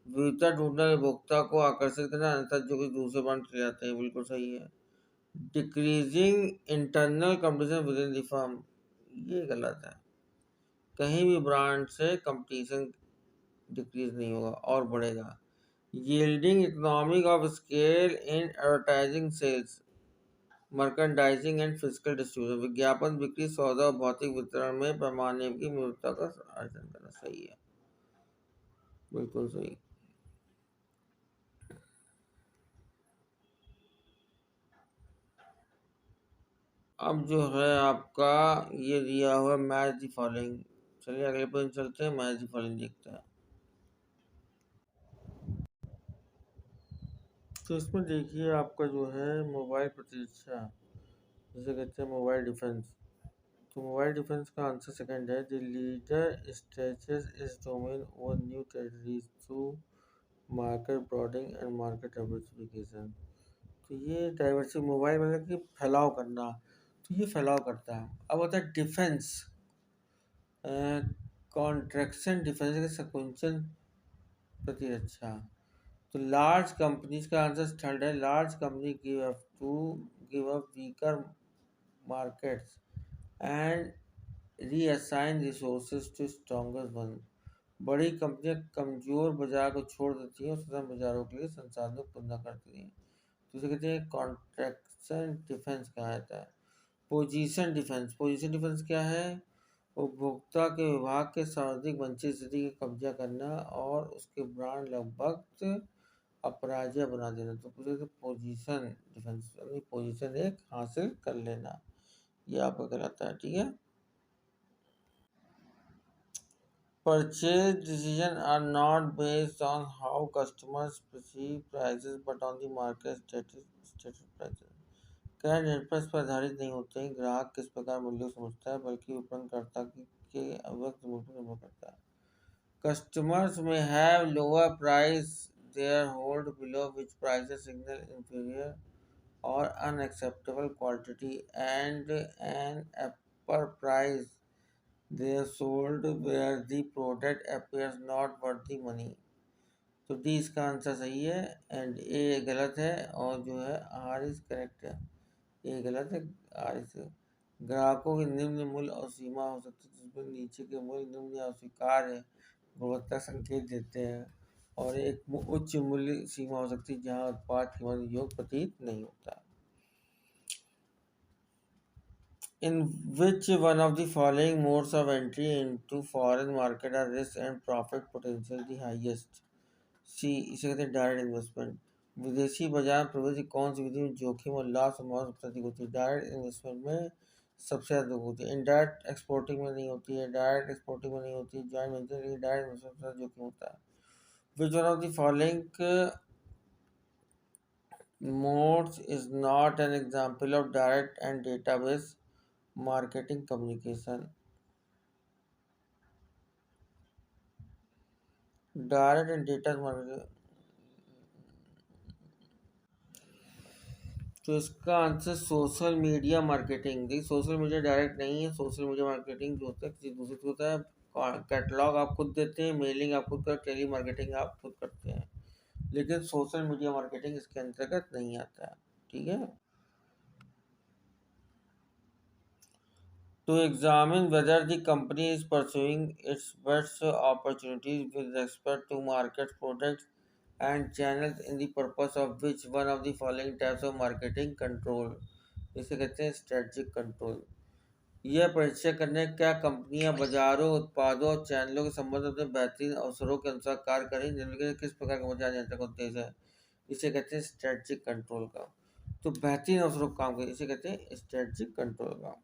विविधता ढूंढना उपभोक्ता को आकर्षित करना अन्यथा जो कि दूसरे ब्रांड चले जाते हैं, बिल्कुल सही है। Decreasing internal competition with in the firm, ये गलत है। कहीं भी ब्रांड से कंपटीशन डिक्रीज नहीं होगा और बढ़ेगा। Yielding economic of scale in advertising sales merchandising and physical distribution, विज्ञापन बिक्री सौदा और भौतिक वितरण में पैमाने की मूर्खता का अर्जन करना, सही है, बिल्कुल सही। अब जो है आपका ये दिया हुआ मैच दी फॉलोइंग, चलिए अगले पर चलते हैं, मैच दी फॉलोइंग देखते हैं। तो इसमें देखिए आपका जो है मोबाइल प्रतिरक्षा, जिसे कहते हैं मोबाइल डिफेंस, तो मोबाइल डिफेंस का आंसर सेकंड है। The leader stretches is domain over new territories through market broadening and market diversification. तो ये डाइवर्सिटी मोबाइल मतलब कि फैलाव करना, तो ये फैलाव करता है। अब होता है डिफेंस, कॉन्ट्रैक्शन डिफेंस के सकुंचन प्रतिरक्षा। तो लार्ज कंपनीज का आंसर थर्ड है। Large company give up weaker markets and reassign resources to stronger one, बड़ी कंपनियां कमजोर बाजार को छोड़ देती हैं और स्वतंत्र बाजारों के लिए संसाधनों को पूर्ण करती हैं, तो इसे कहते हैं कॉन्ट्रैक्शन डिफेंस कहा जाता है। पोजीशन डिफेंस, पोजीशन डिफेंस क्या है? उपभोक्ता के विभाग के सर्वाधिक वंचित स्थिति का कब्जा करना और उसके ब्रांड लगभग अपराजय बना देना, तो पोजीशन डिफेंस, पोजीशन एक हासिल कर लेना, ये आपका कहलाता है, ठीक है। Purchase decisions are not based on how customers perceive prices but on the market status prices. क्रय निर्भर पर आधारित नहीं होते हैं, ग्राहक किस प्रकार मूल्य को समझता है बल्कि विपणनकर्ता के अव्यक्त मूल्य पर निर्भर करता है। Customers may have lower price their hold below which prices signal inferior or unacceptable quality and an upper price they are sold where the product appears not worth the money। तो डी इसका answer सही है and ए गलत है, और जो है are is correct है। ए गलत है, आर इज। ग्राहकों की निम्न मूल्य और सीमा हो सकती है जिसमें नीचे के मूल्य निम्न या अस्वीकार्य गुणवत्ता संकेत देते हैं, और एक उच्च मूल्य सीमा हो सकती है जहां उत्पाद कीमत योग प्रतीत नहीं होता। In which one of the following modes of entry into foreign market are risk and profit potential the highest? सी, इसे कहते हैं डायरेक्ट इन्वेस्टमेंट। विदेशी बाजार में प्रवेश की कौन सी विधि में जोखिम और लाभ संभावना सबसे अधिक होती है? डायरेक्ट इन्वेस्टमेंट में सबसे अधिक होती है। इनडायरेक्ट एक्सपोर्टिंग में नहीं होती है, डायरेक्ट एक्सपोर्टिंग में नहीं होती है, जॉइंट वेंचर की डायरेक्ट इन्वेस्टमेंट में जोखिम होता है। Which one of the following modes is not an example of direct and database marketing communication? Direct and data marketing, तो इसका आंसर सोशल मीडिया मार्केटिंग। देखिए सोशल मीडिया डायरेक्ट नहीं है, सोशल मीडिया मार्केटिंग जो होता है किसी दूसरे से होता है। कैटलॉग आप खुद देते हैं, मेलिंग आप खुद करते हैं, टेली मार्केटिंग आप खुद करते हैं, लेकिन सोशल मीडिया मार्केटिंग इसके अंतर्गत नहीं आता है, ठीक है। To examine whether the company is pursuing its best opportunities with respect to market products and channels in the purpose of which one of the following types of marketing control, इसे कहते हैं स्ट्रेटजिक कंट्रोल। यह परीक्षा करने क्या कंपनियां बाजारों, उत्पादों और चैनलों के संबंध में अपने बेहतरीन अवसरों के अनुसार कार्य करें, जिनके किस प्रकार का बाजार नियंत्रण का उद्देश्य है, इसे कहते हैं स्ट्रेटजिक कंट्रोल का। तो बेहतरीन अवसरों को काम करें, इसे कहते हैं स्ट्रेटजिक कंट्रोल का।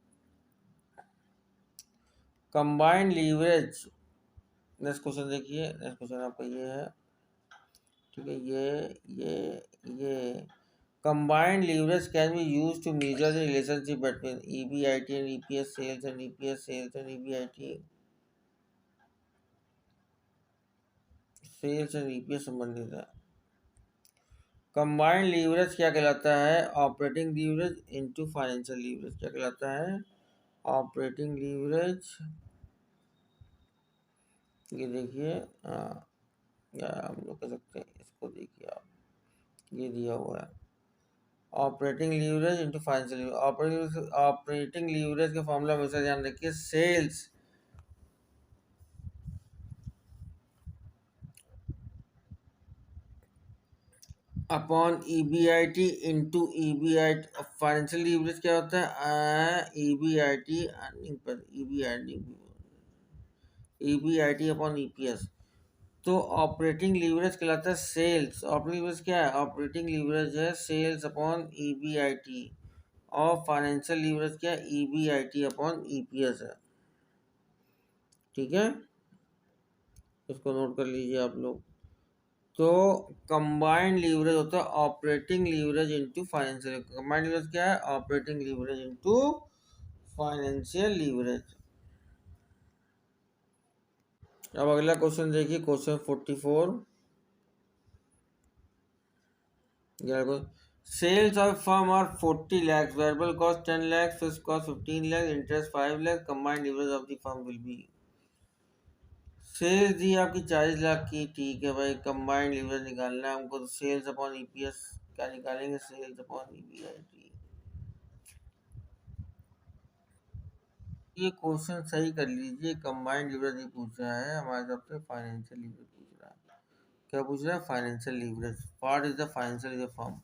कंबाइंड लीवरेज, नेक्स्ट क्वेश्चन देखिए, नेक्स्ट क्वेश्चन आपका ये है, ठीक है, ये combined leverage can be used to measure the relationship between EBIT and EPS sales and EPS sales and EBIT sales and EPS संबंधित है। कंबाइंड लीवरेज क्या कहलाता है? Operating leverage into financial leverage. क्या कहलाता है? ऑपरेटिंग लीवरेज, ये देखिए, या हम लोग कह सकते हैं इसको, देखिए आप, ये दिया हुआ है operating leverage into financial leverage. Operating leverage का फॉर्मूला हमेशा ध्यान रखिए, sales upon EBIT into EBIT। Financial leverage क्या होता है? EBIT अर्निंग पर EBIT अपॉन EPS। तो ऑपरेटिंग लीवरेज कहलाता है सेल्स। ऑपरेटिंग लीवरेज क्या है? ऑपरेटिंग लीवरेज है सेल्स अपॉन EBIT, और फाइनेंशियल लीवरेज क्या है? EBIT अपॉन EPS है। ठीक है, इसको नोट कर लीजिए आप लोग। तो कंबाइंड लीवरेज होता है operating leverage into financial. Combined leverage क्या है? Operating leverage into financial leverage. अब अगला क्वेश्चन देखिए, question 44। Sales of firm are 40 lakhs, variable cost 10 lakhs, fixed cost 15 lakhs, interest 5 lakhs, combined leverage of the firm will be. Sales दी आपकी 40 लाख की, ठीक है भाई, कंबाइंड लीवरेज निकालना है हमको, तो सेल्स अपॉन EPS क्या निकालेंगे? Sales upon EBIT। ये क्वेश्चन सही कर लीजिए, कंबाइंड लीवरेज नहीं पूछ रहा है हमारे तरफ से, फाइनेंशियल लीवरेज पूछ रहा है। क्या पूछ रहा है? Financial leverage. What is the financial leverage firm?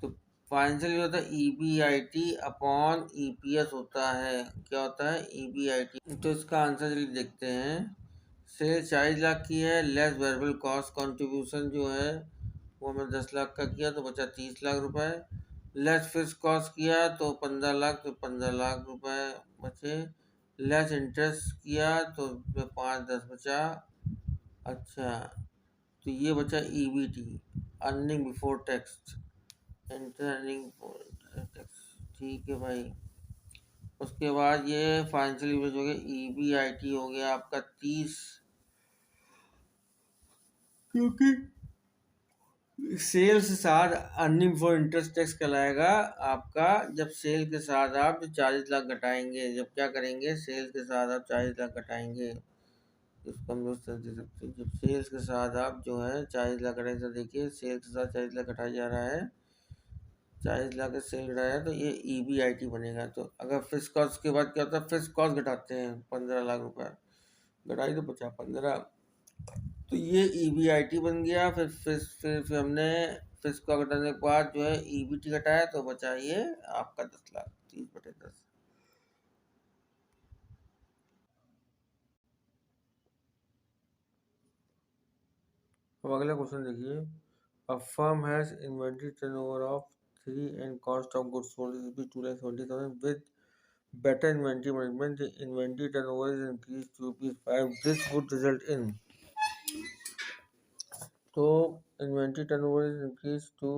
तो फाइनेंशियल लीवरेज होता है EBIT अपॉन EPS होता है। क्या होता है? EBIT। तो इसका आंसर जल्दी देखते हैं। सेल 40 लाख की है, लेस वेरिएबल कॉस्ट कंट्रीब्यूशन जो है वो हमें 10 लाख का किया तो बचा 30 लाख रुपए। लेस फिक्स कॉस्ट किया तो 15 लाख, तो 15 लाख रुपए बचे। लेस इंटरेस्ट किया तो 5-10 बचा। अच्छा, तो ये बचा EBT, earning before tax, inter earning before tax. ठीक है भाई, उसके बाद ये फाइनेंशियल लीवरेज हो गया, EBIT हो गया आपका 30, क्योंकि सेल के साथ अर्निंग फॉर इंटरेस्ट टैक्स कहलाएगा आपका, जब सेल के साथ आप जो 40 लाख घटाएंगे, जब क्या करेंगे, सेल के साथ आप 40 लाख घटाएंगे, इसको हम लोग दे सकते हैं। जब सेल्स के साथ आप जो है 40 लाख घटाएंगे, तो देखिए सेल के साथ 40 लाख घटाया जा रहा है, 40 लाख का सेल घटाया है, तो ये EBIT बनेगा। तो अगर फिक्स कॉस्ट के बाद क्या होता है? फिक्स कॉस्ट घटाते हैं 15 लाख रुपए, घटाई तो बचा 15, तो ये EBIT बन गया। फिर हमने फिक्स को घटाने के बाद जो है EBT घटाया तो बचा ये आपका 10 लाख, 30/10। अब अगला क्वेश्चन देखिए, a firm has inventory turnover of 3 and cost of goods sold is 2,70,000 with better inventory management, the inventory turnover is increased to ₹5. This would result in, तो inventory turnover is increase to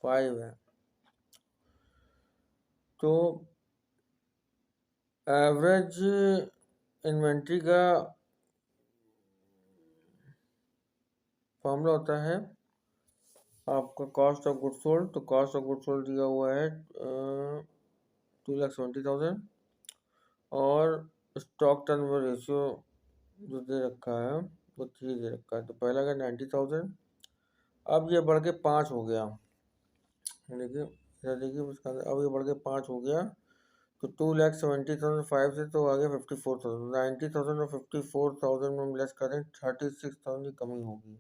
5 है, तो average inventory का formula होता है आपका cost of goods sold. तो cost of goods sold दिया हुआ है 2,70,000, और स्टॉक टर्नओवर रेशियो जो दे रखा है वो 3 दे रखा है। तो पहला का 90,000, अब ये बढ़ के 5 हो गया, देखिए इधर देखिए उसका, अब ये बढ़ के 5 हो गया, तो 2,70,005 से तो आ गया 54,000। 90,000 और 54,000 में हम लेस करें 36,000 की कमी होगी,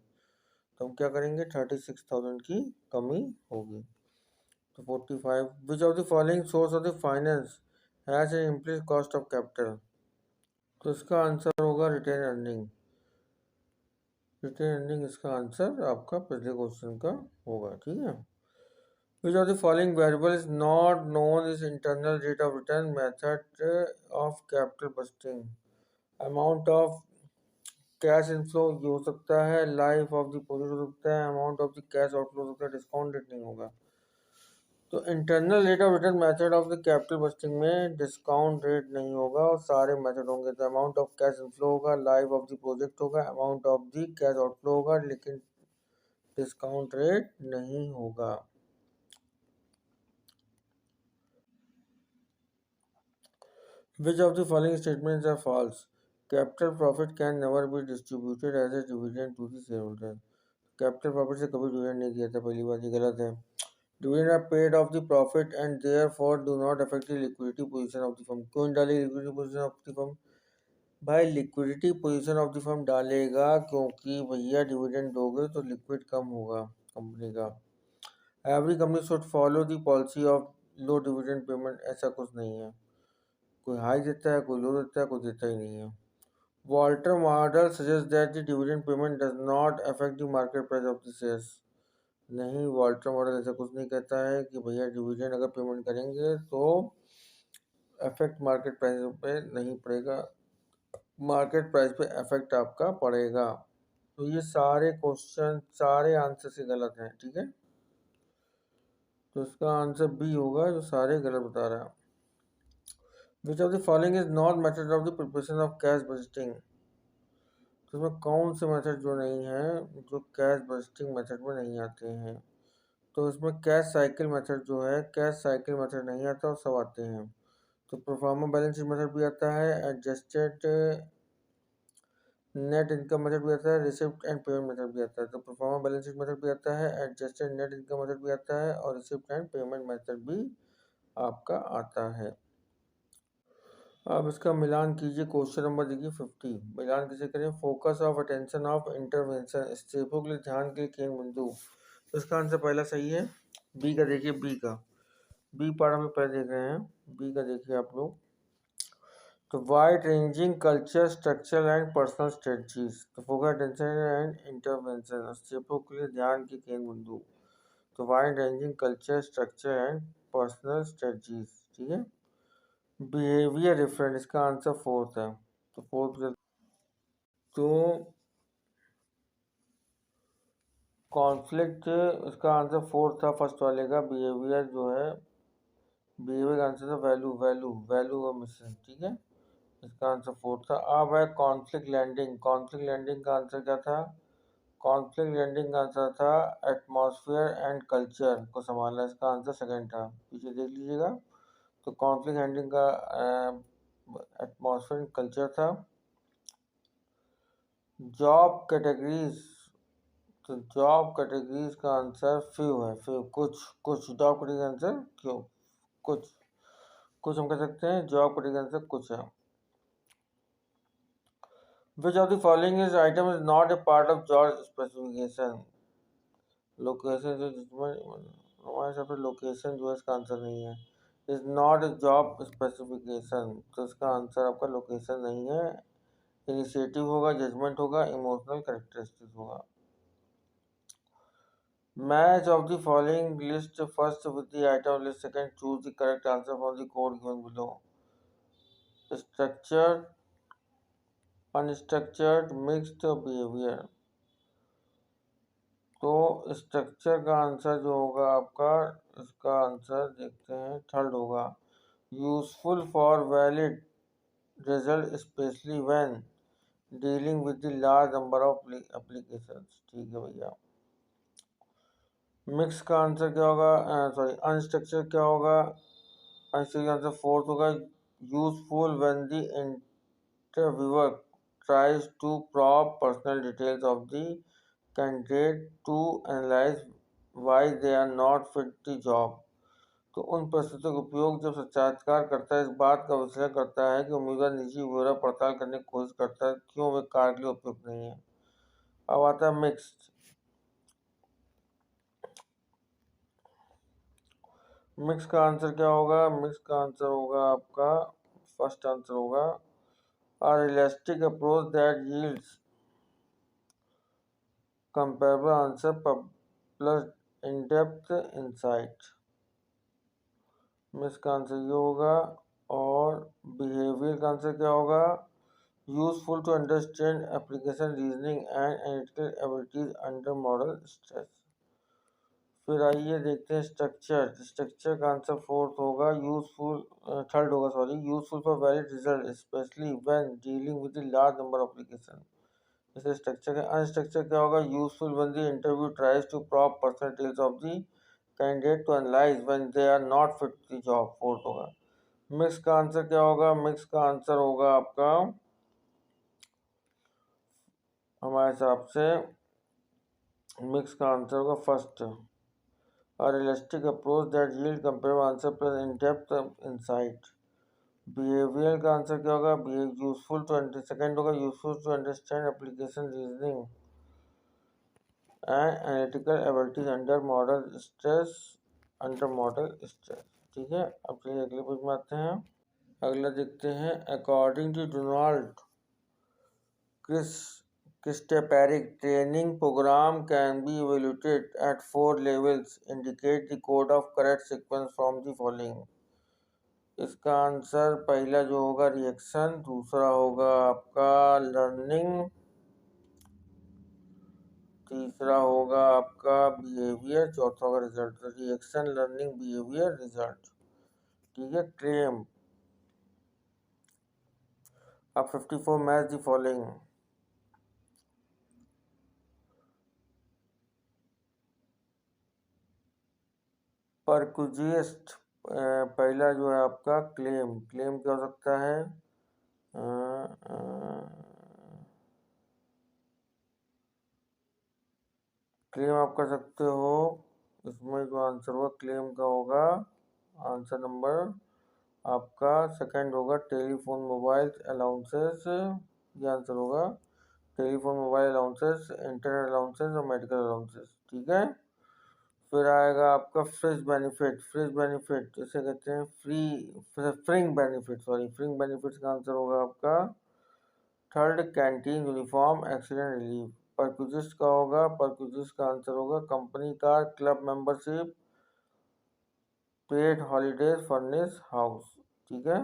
तो हम क्या करेंगे? 36,000 की कमी होगी। तो 45, which of the following source of the finance has an implied cost of capital? तो इसका आंसर होगा रिटेन अर्निंग। रिटेन अर्निंग इसका आंसर आपका पहले क्वेश्चन का होगा, ठीक है। Which of the following variable is not known as internal rate of return method of capital busting? Amount of cash inflow ये हो सकता है, लाइफ ऑफ द प्रोजेक्ट हो सकता है, amount of the cash outflow हो सकता है, डिस्काउंट रेट नहीं होगा। तो internal rate of return method of the capital budgeting में डिस्काउंट रेट नहीं होगा और सारे मेथड होंगे। तो अमाउंट ऑफ कैश इनफ्लो होगा, लाइफ ऑफ द प्रोजेक्ट होगा, amount of the cash outflow होगा, लेकिन डिस्काउंट रेट नहीं होगा। Which of the following statements are false? Capital profit can never be distributed as a dividend to the shareholder. Capital profit से कभी dividend नहीं दिया था, पहली बात ये गलत है। Dividend are paid of the profit and therefore do not affect the liquidity position of the firm. क्यों डालेगी liquidity position of the firm? भाई liquidity position of the firm डालेगा क्योंकि भैया डिविडेंड दोगे तो लिक्विड कम होगा कंपनी का। Every company should follow the policy of low dividend payment, ऐसा कुछ नहीं है। कोई हाई देता है, कोई लो देता है, कोई देता ही नहीं है। Walter model suggests that the dividend payment does not affect the market price of the shares. नहीं, वॉल्टर मॉडल ऐसा कुछ नहीं कहता है कि भैया डिविडेंड अगर पेमेंट करेंगे तो इफेक्ट मार्केट प्राइस पे नहीं पड़ेगा, मार्केट प्राइस पे इफेक्ट आपका पड़ेगा। तो ये सारे क्वेश्चन सारे आंसर से गलत हैं, ठीक है। तो इसका आंसर बी होगा, जो सारे गलत बता रहा है। Which of the following is not method of the preparation of cash budgeting? तो इसमें कौन से मेथड जो नहीं है जो कैश बजटिंग मेथड में नहीं आते हैं? तो इसमें कैश साइकिल मेथड जो है, कैश साइकिल मेथड नहीं आता और सब आते हैं। तो प्रोफार्मा बैलेंस शीट मेथड भी आता है, एडजस्टेड नेट इनकम मेथड भी आता है, रिसिप्ट एंड पेमेंट मेथड भी आता है। तो प्रोफार्मा बैलेंस शीट मेथड भी आता है, एडजस्टेड नेट इनकम मेथड भी आता है और रिसिप्ट एंड पेमेंट मेथड भी आपका आता है। अब इसका मिलान कीजिए, क्वेश्चन नंबर देखिए 50। मिलान कैसे करें? Focus of attention of intervention, स्टेपों के लिए ध्यान के केंद्र बिंदु। तो इसका आंसर पहला सही है, बी का देखिए, बी पार्ट हम लोग पहले देख रहे हैं, बी का देखिए आप लोग। तो wide ranging culture structure and personal strategies, तो फोकस अटेंशन एंड इंटरवेंशन, स्टेपों के लिए ध्यान के केंद्र बिंदु। तो wide ranging culture structure and personal strategies, ठीक है। बिहेवियर डिफरेंट, इसका आंसर फोर्थ है। तो फोर्थ तो कॉन्फ्लिक्ट, इसका आंसर फोर्थ था फर्स्ट वाले का। बिहेवियर जो है, बिहेवियर का आंसर था वैल्यू और मिशन, ठीक है। इसका आंसर फोर्थ था। अब है कॉन्फ्लिक्ट लैंडिंग, कॉन्फ्लिक्ट लैंडिंग का आंसर क्या था? कॉन्फ्लिक्ट लैंडिंग का आंसर था एटमॉस्फेयर एंड कल्चर को संभालना, इसका आंसर सेकंड था, पीछे देख लीजिएगा। तो कॉन्फ्लिक्ट लैंडिंग का एटमॉस्फेयर एंड कल्चर था। जॉब कैटेगरीज, तो जॉब कैटेगरीज का आंसर फ्यू है, फ्यू, कुछ जॉब कैटेगरी का आंसर क्यों, कुछ हम कह सकते हैं, जॉब कैटेगरी का आंसर कुछ है। Which of the following is item is not a part of job specification? Location जो जिसमें हमारे हिसाब से लोकेशन जो है इसका आंसर नहीं है। Is not a job specification, तो इसका आंसर आपका लोकेशन नहीं है। इनिशिएटिव होगा, जजमेंट होगा, इमोशनल कैरेक्टरिस्टिक्स होगा। Match of the following list first with the item list second, choose the correct answer from the code given below. Structured, unstructured, mixed, behaviour. तो structure का answer जो होगा आपका, इसका आंसर देखते हैं, थर्ड होगा। Useful for valid result specially when dealing with the large number of applications, ठीक है भैया। मिक्स का आंसर क्या होगा, सॉरी अनस्ट्रक्चर क्या होगा? अनस्ट्रक्चर का आंसर फोर्थ होगा। Useful when the interviewer tries to probe personal details of the candidate to analyze why they are not fit the job। तो उन परिस्थितियों का उपयोग जब साक्षात्कार करता है, इस बात का विश्लेषण करता है कि उम्मीदवार निजी ब्यौरा पड़ताल करने की कोशिश करता है क्यों वे कार्य के लिए उपयुक्त नहीं है। अब आता है मिक्स्ड। मिक्स का आंसर क्या होगा? मिक्स का आंसर होगा आपका, फर्स्ट आंसर होगा, a realistic approach that yields comparable answer plus in depth insight. मिस का आंसर ये होगा। और बिहेवियर का आंसर क्या होगा? Useful to understand application reasoning and analytical abilities under model stress. फिर आइए देखते हैं स्ट्रक्चर। स्ट्रक्चर का आंसर फोर्थ होगा, यूजफुल थर्ड होगा, sorry, useful for valid result specially when dealing with large number of application. जैसे स्ट्रक्चर का unstructured क्या होगा? Useful when the interview tries to probe personal details of the candidate to analyse when they are not fit the job, fourth होगा। Mix का answer क्या होगा? Mix का answer होगा आपका हमारे हिसाब से, मिक्स का आंसर होगा first, a realistic approach that yield comparable answer plus in-depth insight। Behaviour का आंसर क्या होगा? यूजफुल टू सेकंड होगा, useful to understand application reasoning and analytical abilities under model stress, under model stress. ठीक है, अब चलिए अगले पेज में आते हैं। अगला देखते हैं, according to Donald Kristaparik, training program can be evaluated at 4 levels. Indicate the code of correct sequence from the following। इसका आंसर पहला जो होगा रिएक्शन, दूसरा होगा आपका लर्निंग, तीसरा होगा आपका बिहेवियर, चौथा होगा result. Reaction, learning, behaviour, result. ठीक है, क्लेम। अब 54 मैच द फॉलोइंग। परकुजिस्ट, पहला जो है आपका क्लेम। क्लेम क्या हो सकता है? क्लेम आप कर सकते हो, इसमें जो आंसर होगा क्लेम का होगा आंसर नंबर आपका सेकंड होगा, टेलीफोन मोबाइल अलाउंसेस। ये आंसर होगा telephone mobile allowances, internet allowances और मेडिकल अलाउंसेस। ठीक है, फिर आएगा आपका फ्रिज बेनिफिट। फ्रिज बेनिफिट इसे कहते हैं fringe benefit, sorry, fringe benefits का आंसर होगा आपका third, canteen uniform accident relief. Perquisite का होगा, परक्यूजिस्ट का आंसर होगा company car, club membership, paid holidays, furnish house. ठीक है,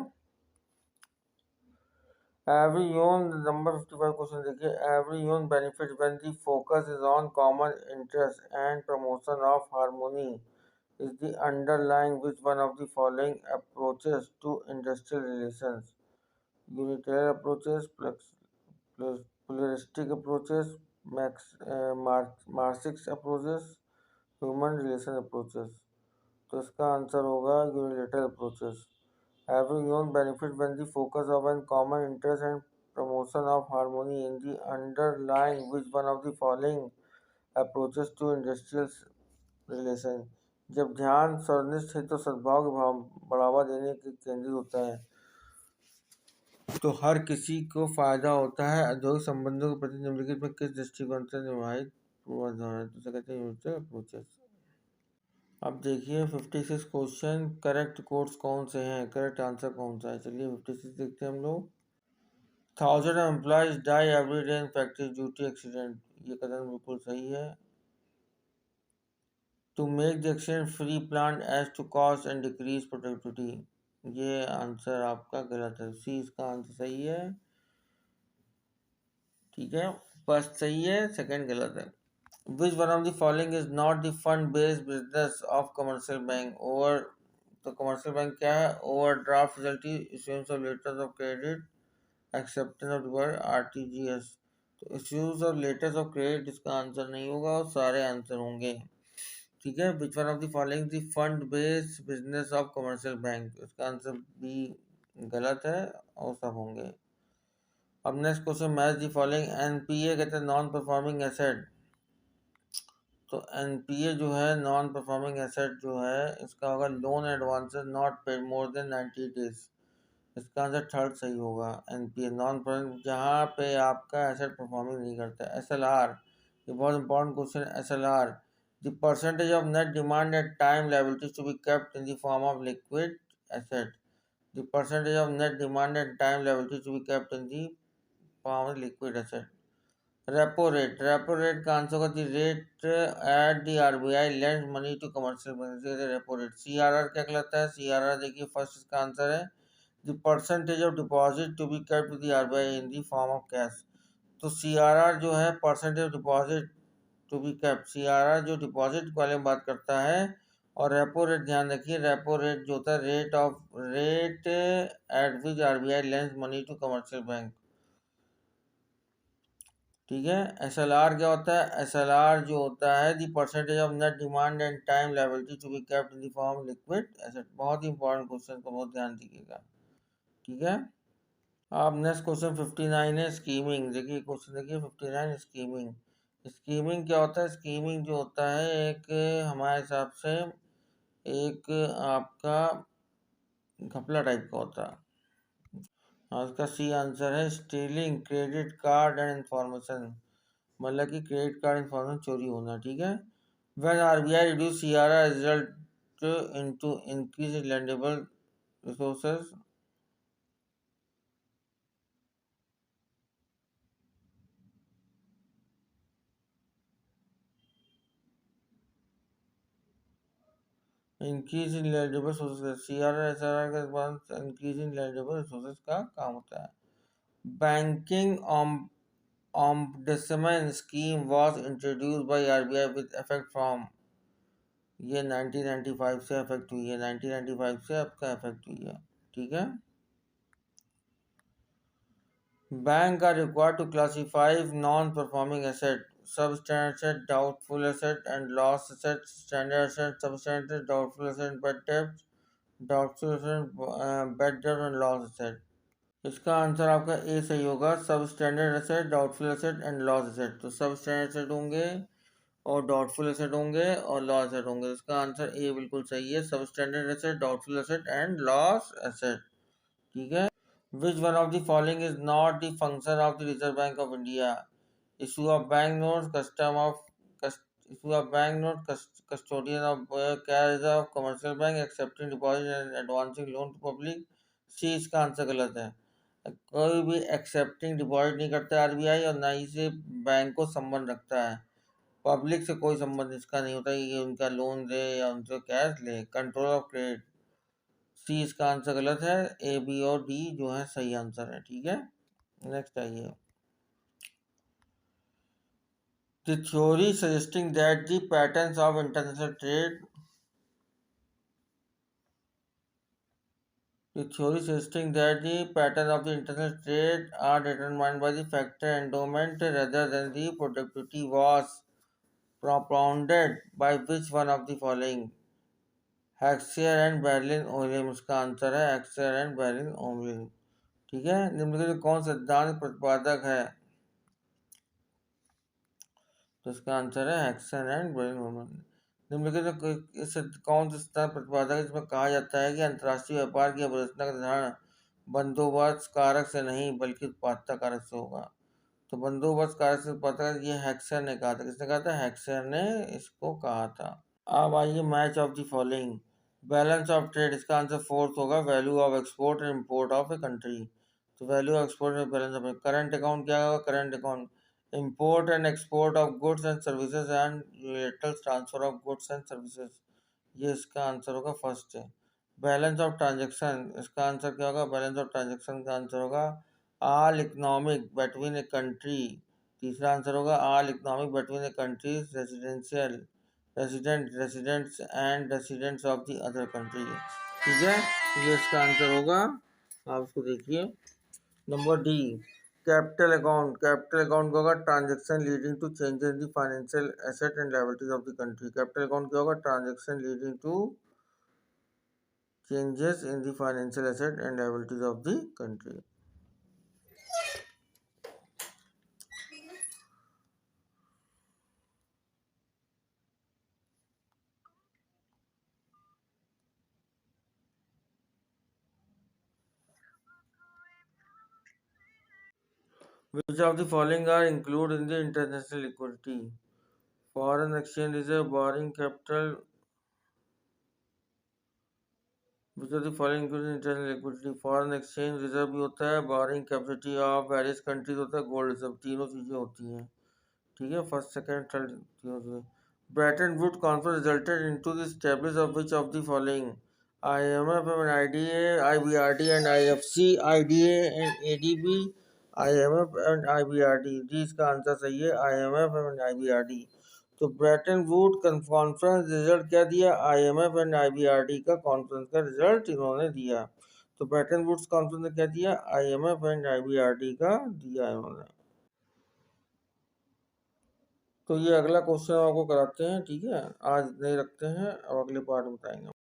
एवरी यून नंबर 55 क्वेश्चन देखिए। एवरी यून benefit when the focus is on common interest and promotion of harmony is the underlying which one of the following approaches to industrial relations? Unilateral approaches, pluralistic approaches, Marxist approaches, human relation approaches। तो इसका answer होगा unilateral approaches। Having known benefit when the focus of an common interest and promotion of harmony in the underlying which one of the following approaches to industrial relation। जब ध्यान सर्वनिष्ठ हित और सद्भाव के भाव बढ़ावा देने के केंद्रित होता है तो हर किसी को फायदा होता है। औद्योगिक संबंधों के प्रति निम्नलिखित में किस दृष्टिकोण से निर्वाहित पूर्वाधारण तो कहते हैं अप्रोचेस। अब देखिए 56 क्वेश्चन, करेक्ट कोड्स कौन से हैं, करेक्ट आंसर कौन सा है। चलिए 56 देखते हैं हम लोग। 1000 employees die every day in factory due to accident, ये कथन बिल्कुल सही है। To make the accident free plant as to cost and decrease productivity, ये आंसर आपका गलत है। सी इसका आंसर सही है। ठीक है, फर्स्ट सही है, सेकंड गलत है। Which one of the following is not the fund based business of commercial bank? Over, तो कमर्शियल बैंक क्या है? Overdraft facility, issuance of letters of credit, acceptance of deposit, RTGS. तो issues of letters of credit इसका answer नहीं होगा और सारे answer होंगे। ठीक है, which one of the following the fund based business of commercial bank, इसका आंसर बी गलत है और सब होंगे। अब next question, match the following. NPA कहते हैं नॉन परफॉर्मिंग एसेट, तो एनपीए जो है नॉन परफॉर्मिंग एसेट जो है इसका होगा loan advances not paid more than 90 days, इसका आंसर थर्ड सही होगा। एनपीए नॉन परफॉर्मिंग जहाँ पे आपका एसेट परफॉर्मिंग नहीं करता। एसएलआर, ये बहुत इंपॉर्टेंट क्वेश्चन है। SLR, the percentage of net demand at time liabilities to be kept in the form of liquid asset, the percentage of net demand at time liabilities to be kept in the form of liquid asset। Repo rate का answer होगा the rate at the RBI lends money to commercial bank, repo rate. CRR क्या कहलाता है? CRR देखिए first इसका answer है the percentage of deposit to be kept with the RBI in the form of cash. तो CRR जो है percentage deposit to be kept, CRR जो डिपॉजिट के बारे में बात करता है। और रेपो रेट ध्यान रखिए, रेपो रेट जो होता है rate at which RBI lends money to commercial bank. ठीक है। एसएलआर क्या होता है? एसएलआर जो होता है the percentage of net demand and time liability to be kept in the form liquid asset. बहुत ही इंपॉर्टेंट क्वेश्चन को बहुत ध्यान दीजिएगा। ठीक है। अब नेक्स्ट क्वेश्चन 59 है स्कीमिंग। देखिए क्वेश्चन देखिए 59 स्कीमिंग। स्कीमिंग क्या होता है? स्कीमिंग जो होता है एक हमारे हिसाब से एक आपका घपला टाइप का होता है। उसका सी आंसर है stealing credit card and information, मतलब कि क्रेडिट कार्ड इंफॉर्मेशन चोरी होना। ठीक है। When RBI reduce CRR result into increase lendable resources. Increase in lendable resources, CRR SRR के बाद इंक्रीज इन लैंडेबल रिसोर्सेज का काम होता है। Banking ombudsman scheme was introduced by RBI with effect from, ये 1995 से अफेक्ट हुई है, 1995 से आपका अफेक्ट हुई है। ठीक है। Bank are required to classify non performing asset, substandard asset, doubtful asset and loss asset, standard asset, substandard, doubtful asset, bad debt, doubtful asset, bad debt and loss asset। इसका answer आपका ए सही होगा, सब standard asset, doubtful asset and loss asset. तो सब standard asset होंगे और doubtful asset होंगे और लॉस एसेट होंगे। इसका आंसर ए बिल्कुल सही है, सब standard asset, doubtful asset and loss asset. ठीक है। Which one of the following is not the function of the Reserve Bank of India? Issue of bank notes, custom of issue of bank note, custodian of cash of commercial bank, accepting deposit and advancing loan to public. C इसका answer गलत है। कोई भी accepting deposit नहीं करता RBI और ना ही से बैंक को संबंध रखता है। पब्लिक से कोई संबंध इसका नहीं होता कि उनका लोन दे या उनसे कैश ले। कंट्रोल ऑफ क्रेडिट, सी इसका आंसर गलत है, ए बी और डी जो है सही आंसर है। ठीक है। नेक्स्ट आइए। The theory suggesting that the patterns of international trade, the theory suggesting that the pattern of the international trade are determined by the factor endowment rather than the productivity was propounded by which one of the following? Heckscher and Bertil Ohlin इसका answer है, Heckscher and Bertil oleum. ठीक है। निम्नलिखित में कौन सिद्धांत प्रतिपादक है? तो इसका आंसर है हैक्सियर एंड बेर्लिन ओलियम। निम्नलिखित में इस कौन सा सिद्धांत प्रतिपादक है जिसमें कहा जाता है कि अंतर्राष्ट्रीय व्यापार की अवरचना का निर्धारण बंदोबस्त कारक से नहीं बल्कि उत्पादकता कारक से होगा? तो बंदोबस्त कारक से उत्पादकता, ये हैक्सियर ने कहा था। किसने कहा था? हैक्सियर ने इसको कहा था। अब आइए match of the following. Balance of trade, इसका आंसर फोर्थ होगा, value of export and import of a country. तो वैल्यू ऑफ एक्सपोर्ट में बैलेंस ऑफ करंट अकाउंट क्या होगा? Current account import and export of goods and services and unilateral transfer of goods and services, ये इसका answer होगा first है। Balance of transaction, इसका answer क्या होगा? बैलेंस ऑफ ट्रांजेक्शन का आंसर होगा all economic between a country. तीसरा आंसर होगा all economic between a countries residential residents and residents of the other country. ठीक है। ये इसका आंसर होगा, आप इसको देखिए। Number D capital account, capital account का होगा transaction leading to changes in the financial asset and liabilities of the country. Capital account क्या होगा? Transaction leading to changes in the financial asset and liabilities of the country. Which of the following are included in the international liquidity? Foreign exchange reserve, borrowing capital. Which of the following includes international liquidity? Foreign exchange reserve भी होता है, boring capacity of various countries होता है, gold reserve, तीनों चीजें होती हैं। ठीक है, first second third. Brayton would conference resulted into the establish of which of the following? IMF and IDA, IBRD and IFC, IDA and ADB, IMF and IBRD। जी इसका answer सही है, IMF and IBRD। तो Brayton would conference result क्या दिया? IMF and IBRD का conference का result इन्होंने दिया। तो ब्रेटन वुड्स कॉन्फ्रेंस ने क्या दिया? IMF एंड IBRD का दिया इन्होंने। तो ये अगला क्वेश्चन आपको कराते हैं, ठीक है, आज नहीं रखते हैं, अब अगले पार्ट बताएंगे।